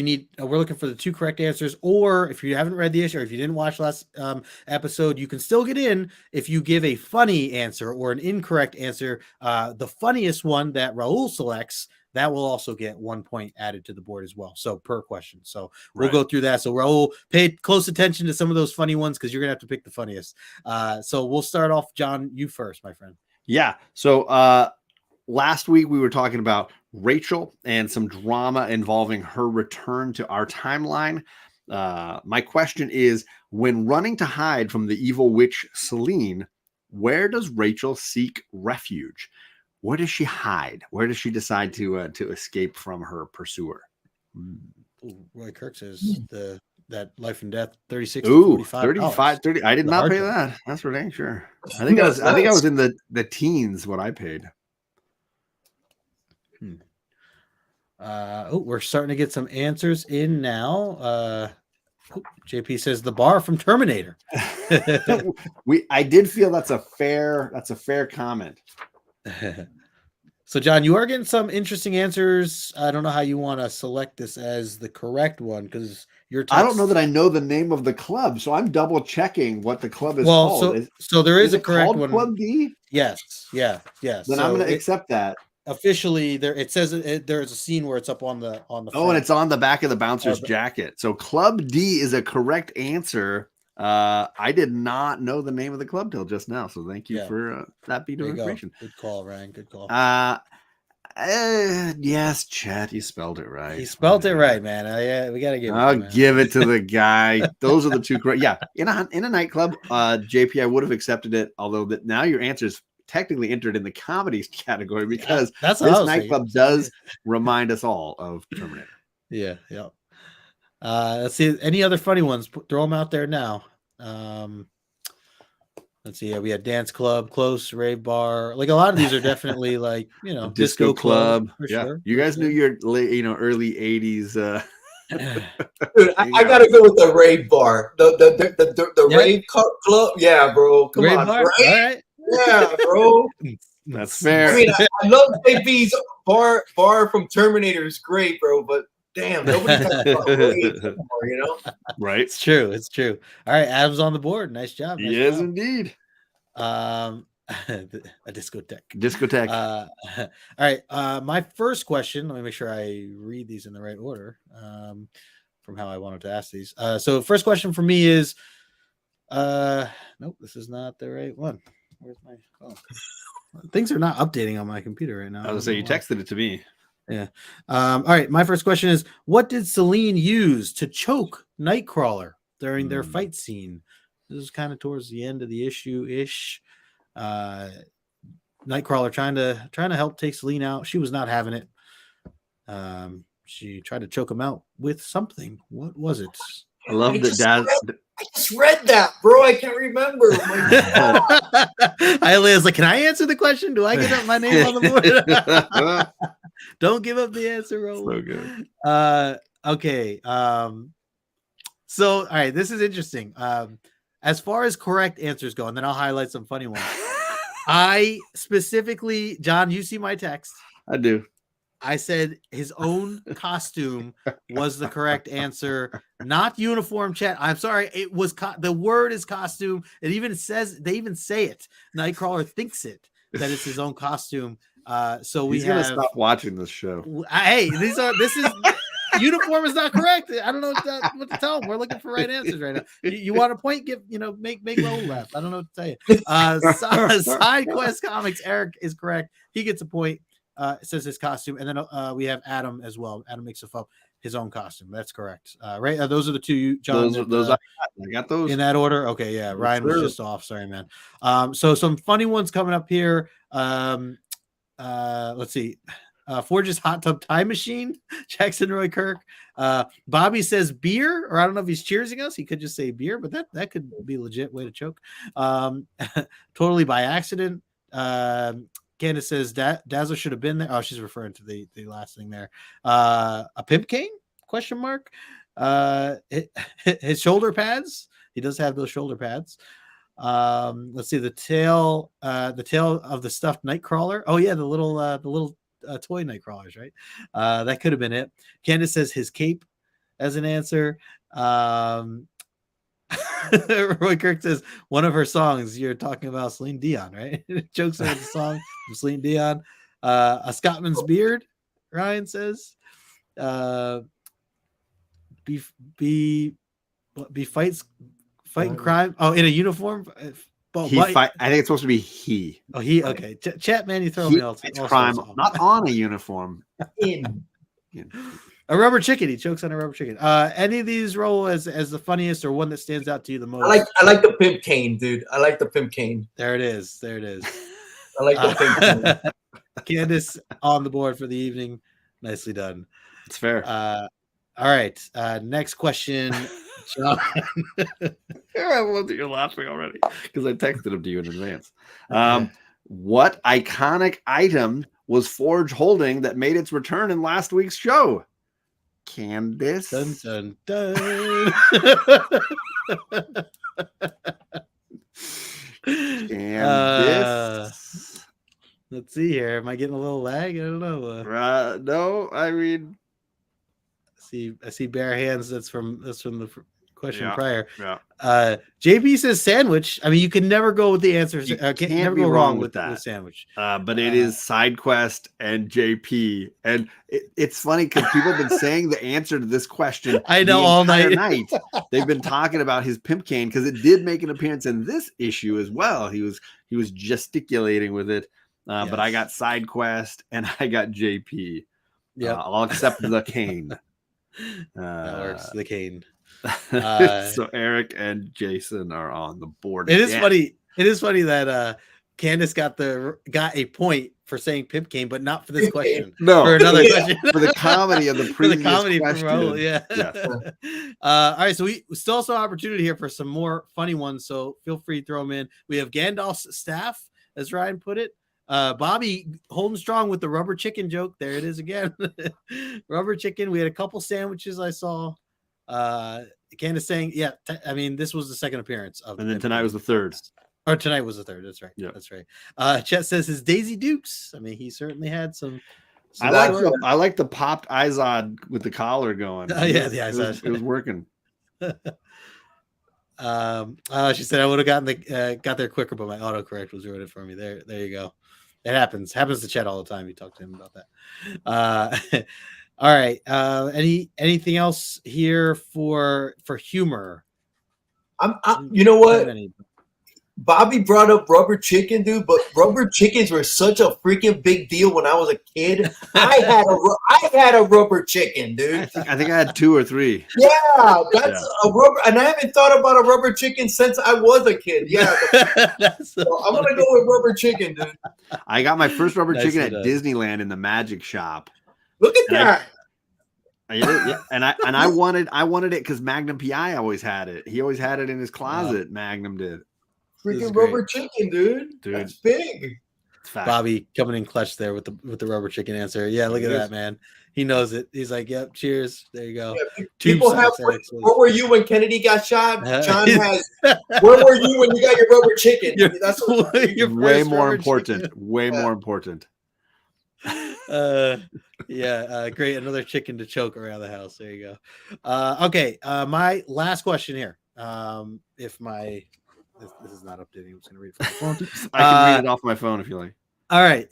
we're looking for the 2 correct answers, or if you haven't read the issue, or if you didn't watch last episode, you can still get in if you give a funny answer or an incorrect answer. The funniest one that Raul selects, that will also get 1 point added to the board as well. So per question. So we'll go through that. So Raul, pay close attention to some of those funny ones because you're gonna have to pick the funniest. So we'll start off, John, you first, my friend. Yeah. So last week we were talking about Rachel and some drama involving her return to our timeline. My question is, when running to hide from the evil witch Selene, where does Rachel seek refuge? Where does she hide? Where does she decide to escape from her pursuer? Roy Kirk says that Life and Death 36 to 45. 35, 30. I did not pay that. That's for dang sure. I think I was in the teens what I paid. We're starting to get some answers in now. JP says the bar from Terminator. I did feel that's a fair comment. So, John, you are getting some interesting answers. I don't know how you want to select this as the correct one because I don't know that I know the name of the club, so I'm double checking what the club is well, called. So there is a correct one. Club D? Yes. Yeah. Then I'm going to accept that. Officially, there it says there's a scene where it's up on the front. And it's on the back of the bouncer's jacket. So Club D is a correct answer. I did not know the name of the club till just now, so thank you for that bit of information. Good call, Ryan. Good call. Yes, Chet, you spelled it right. He spelled it right, man. We gotta give. I'll give it to the guy. Those are the two correct. Yeah, in a nightclub, JP, I would have accepted it. Although that now your answer is technically entered in the comedies category because that's this nightclub does remind us all of Terminator. Yeah. Let's see any other funny ones. Throw them out there now. Let's see. We had dance club, close, rave bar. Like a lot of these are definitely like disco club. Yeah, sure. You guys knew your late early 80s. Dude, I gotta go with the rave bar. The rave club. Yeah, bro. Come rave on, bar? right? All right. Yeah, bro. That's fair. I mean, I love JP's bar from Terminator is great, bro, but damn, nobody talks about raves anymore, Right. It's true. All right, Adam's on the board. Nice job. Yes, indeed. A discotheque. All right. My first question, let me make sure I read these in the right order from how I wanted to ask these. So first question for me is nope, this is not the right one. Where's my phone? Things are not updating on my computer right now. I was going to say you texted it to me. Yeah. All right. My first question is, what did Celine use to choke Nightcrawler during their fight scene? This is kind of towards the end of the issue-ish. Nightcrawler trying to help take Celine out. She was not having it. She tried to choke him out with something. What was it? I love that. I just read that, bro. I can't remember. I was like, can I answer the question? Do I give up my name on the board? Don't give up the answer, Raul. So good. Okay. So, all right, this is interesting. As far as correct answers go, and then I'll highlight some funny ones. I specifically, John, you see my text. I do. I said his own costume was the correct answer, not uniform. Chat. I'm sorry. It was the word is costume. It even says they even say it. Nightcrawler thinks that it's his own costume. So he's gonna stop watching this show. Hey, this is uniform is not correct. I don't know what to tell him. We're looking for right answers right now. You want a point? Make Raul laugh. I don't know what to tell you. Side Quest Comics. Eric is correct. He gets a point. It says his costume, and then we have Adam as well. Adam makes up his own costume. That's correct. Right? Those are the two. John, those I got those in that order. Okay, yeah. Ryan was just off. Sorry, man. So some funny ones coming up here. Let's see. Forge's hot tub time machine. Jackson Roy Kirk. Bobby says beer, or I don't know if he's cheersing us. He could just say beer, but that could be a legit way to choke. Totally by accident. Candace says Dazzler should have been there. Oh, she's referring to the last thing there. A pimp cane? Question mark. His shoulder pads. He does have those shoulder pads. Let's see the tail of the stuffed Nightcrawler. Oh yeah, the little toy Nightcrawlers, right? That could have been it. Candace says his cape as an answer. Roy Kirk says one of her songs. You're talking about Celine Dion, right? Jokes on the song from Celine Dion. A Scotsman's beard. Ryan says. Be fighting crime. Oh, in a uniform. I think it's supposed to be he. Oh, he. Okay, chat man, you throw me all. It's crime, not on a uniform. In. A rubber chicken. He chokes on a rubber chicken. Any of these roll as the funniest or one that stands out to you the most? I like the pimp cane, dude. I like the pimp cane. There it is. I like the pimp cane. Candace on the board for the evening. Nicely done. It's fair. All right. Next question. John. I love that you're laughing already because I texted him to you in advance. What iconic item was Forge holding that made its return in last week's show? Candace. Dun, dun, dun. Candace. Let's see here. Am I getting a little lag? I don't know. No, I mean, I see bare hands. That's from the question prior. Yeah. JP says sandwich. I mean, you can never go with the answers. You can't never go wrong with that. With sandwich. But it is SideQuest and JP, and it's funny because people have been saying the answer to this question. I know all night. They've been talking about his pimp cane because it did make an appearance in this issue as well. He was gesticulating with it. Yes. But I got SideQuest and I got JP. Yeah, I'll accept the cane. That works. The cane. So Eric and Jason are on the board. It is funny. It is funny that Candace got a point for saying pimp cane, but not for this question. No, for another question. For the comedy of the previous question. From Raul, yeah. Yes. All right, so we still have some opportunity here for some more funny ones. So feel free to throw them in. We have Gandalf's staff, as Ryan put it. Bobby holding strong with the rubber chicken joke. There it is again. Rubber chicken. We had a couple sandwiches I saw. Candace saying, yeah, I mean, this was the second appearance of, and then tonight was the third. Or tonight was the third. That's right. Yeah, that's right. Chet says his Daisy Dukes. I mean, he certainly had some. I like the popped Izod with the collar going. Yeah, the Izod. It was working. She said I would have gotten got there quicker, but my autocorrect was ruined for me. There you go. It happens to Chet all the time. You talk to him about that. All right. Anything else here for humor? You know what? Bobby brought up rubber chicken, dude, but rubber chickens were such a freaking big deal when I was a kid. I had a rubber chicken, dude. I think I had 2 or 3. Yeah, that's a rubber, and I haven't thought about a rubber chicken since I was a kid. Yeah, so I'm gonna go with rubber chicken, dude. I got my first rubber chicken at Disneyland in the magic shop. Look at that. And I wanted it because Magnum PI always had it. He always had it in his closet. Yeah. Magnum did. Freaking rubber chicken, dude. That's big. Bobby coming in clutch there with the rubber chicken answer. Yeah, look at that, man. He knows it. He's like, "Yep, cheers." There you go. Yeah, people have. Where were you when Kennedy got shot? John has. Where were you when you got your rubber chicken? That's way more important. Chicken. Way more important. Great. Another chicken to choke around the house. There you go. Okay. My last question here. This is not updating. I'm just going to read it from my phone. I can read it off my phone if you like. All right.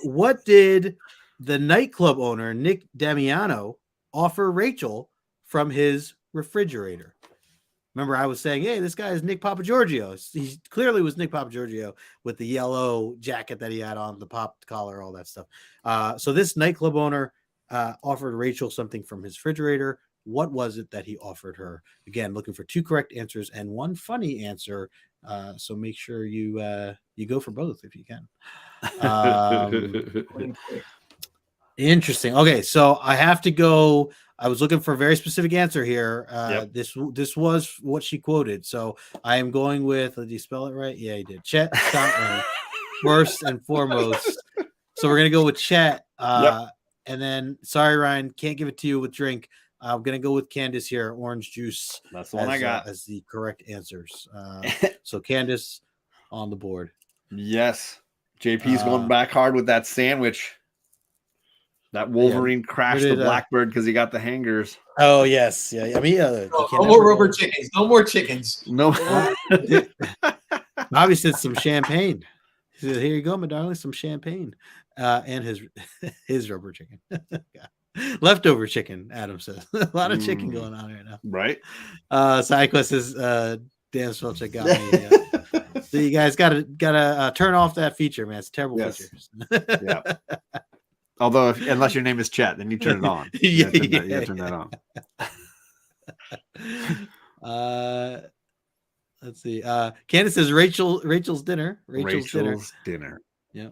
What did the nightclub owner, Nick Damiano, offer Rachel from his refrigerator? Remember, I was saying, hey, this guy is Nick Papagiorgio. He clearly was Nick Papagiorgio with the yellow jacket that he had on, the popped collar, all that stuff. So this nightclub owner offered Rachel something from his refrigerator. What was it that he offered her? Again, looking for 2 correct answers and 1 funny answer. So make sure you go for both if you can. Interesting. Okay, so I have to go. I was looking for a very specific answer here. This was what she quoted. So I am going with. Did you spell it right? Yeah, he did. Chet Scotland, first and foremost. So we're gonna go with Chet. And then, sorry, Ryan, can't give it to you with drink. I'm gonna go with Candace here. Orange juice. That's the one I got as the correct answers. So Candace on the board. Yes, JP's going back hard with that sandwich. That Wolverine crashed the Blackbird because he got the hangers. Oh yes, yeah. I mean, no more rubber chickens. No more chickens. No. Bobby said some champagne. He said, "Here you go, my darling, some champagne," and his rubber chicken. Leftover chicken, Adam says. A lot of chicken going on right now. Right. SideQuest says, damn Spellcheck got me. Yeah. So you guys gotta turn off that feator, man. It's a terrible feature. Yeah. Although, unless your name is Chet, then you turn it on. You turn that on. Let's see. Candace says Rachel's dinner. Rachel's dinner. Yeah.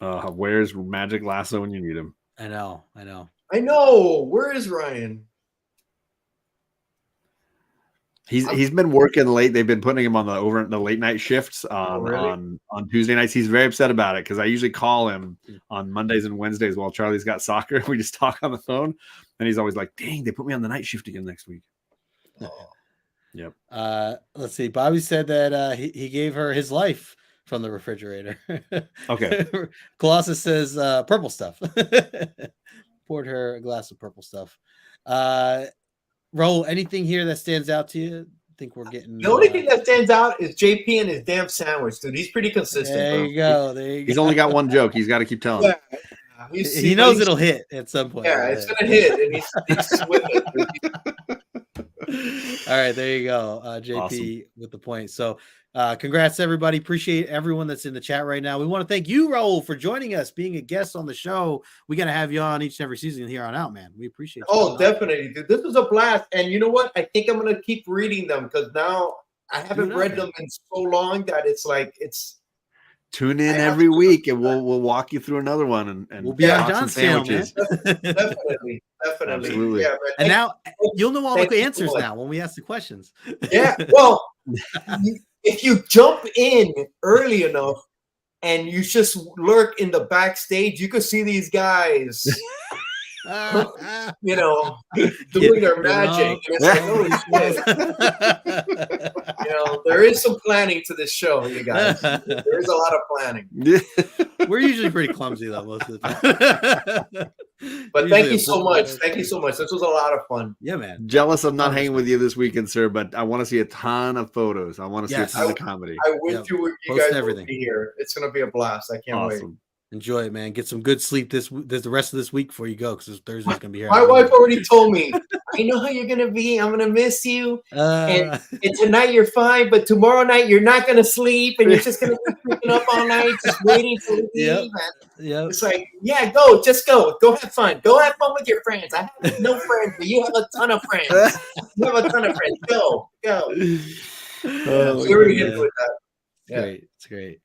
Where's Magic Lasso when you need him? I know. Where is Ryan? He's been working late. They've been putting him on the late night shifts on Tuesday nights. He's very upset about it because I usually call him on Mondays and Wednesdays while Charlie's got soccer. We just talk on the phone, and he's always like, "Dang, they put me on the night shift again next week." Oh. Yep. Let's see. Bobby said that he gave her his life from the refrigerator. Okay. Colossus says purple stuff. Poured her a glass of purple stuff. Raul, anything here that stands out to you? I think we're getting the only thing that stands out is JP and his damn sandwich, dude. He's pretty consistent. There you go. There you go. He's only got one joke. He's got to keep telling. Yeah. He knows it'll hit at some point. Yeah, it's gonna hit, and he's with it. All right, there you go, JP awesome. With the point. So congrats everybody. Appreciate everyone that's in the chat right now. We want to thank you, Raul, for joining us, being a guest on the show. We got to have you on each and every season here on out, man. We appreciate it. Oh, definitely, dude. This was a blast. And you know what? I think I'm gonna keep reading them because now I haven't read them in so long that it's like tune in every week and we'll walk you through another one and we'll be on John's channel, man. Definitely. Absolutely. Yeah, and now you'll know all the answers now when we ask the questions. Yeah. Well, if you jump in early enough and you just lurk in the backstage, you could see these guys doing their magic. There is some planning to this show, you guys. There is a lot of planning. We're usually pretty clumsy though most of the time. But thank you so much. Thank you so much. This was a lot of fun. Yeah, man. Jealous of not hanging with you this weekend, sir, but I want to see a ton of photos. I want to see a ton of comedy. I wish you guys would be here. It's going to be a blast. I can't wait. Enjoy it, man. Get some good sleep the rest of this week before you go because Thursday's gonna be here. My wife already told me, I know how you're gonna be. I'm gonna miss you. And tonight you're fine, but tomorrow night you're not gonna sleep, and you're just gonna be freaking up all night, just waiting to leave. Yeah. It's like, go, just go have fun. Go have fun with your friends. I have no friends, but you have a ton of friends. You have a ton of friends. Go. Very good with that. It's great.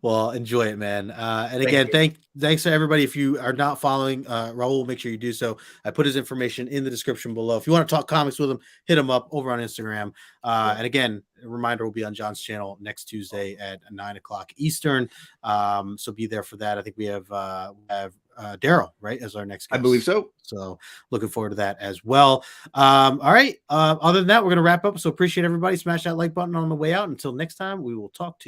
Well, enjoy it, man. And again, thanks to everybody. If you are not following Raul, make sure you do so. I put his information in the description below. If you want to talk comics with him, hit him up over on Instagram. And again, a reminder, will be on John's channel next Tuesday at 9:00 Eastern. So be there for that. I think we have Daryl, right, as our next guest. I believe so. So looking forward to that as well. All right. Other than that, we're going to wrap up. So appreciate everybody. Smash that like button on the way out. Until next time, we will talk to you.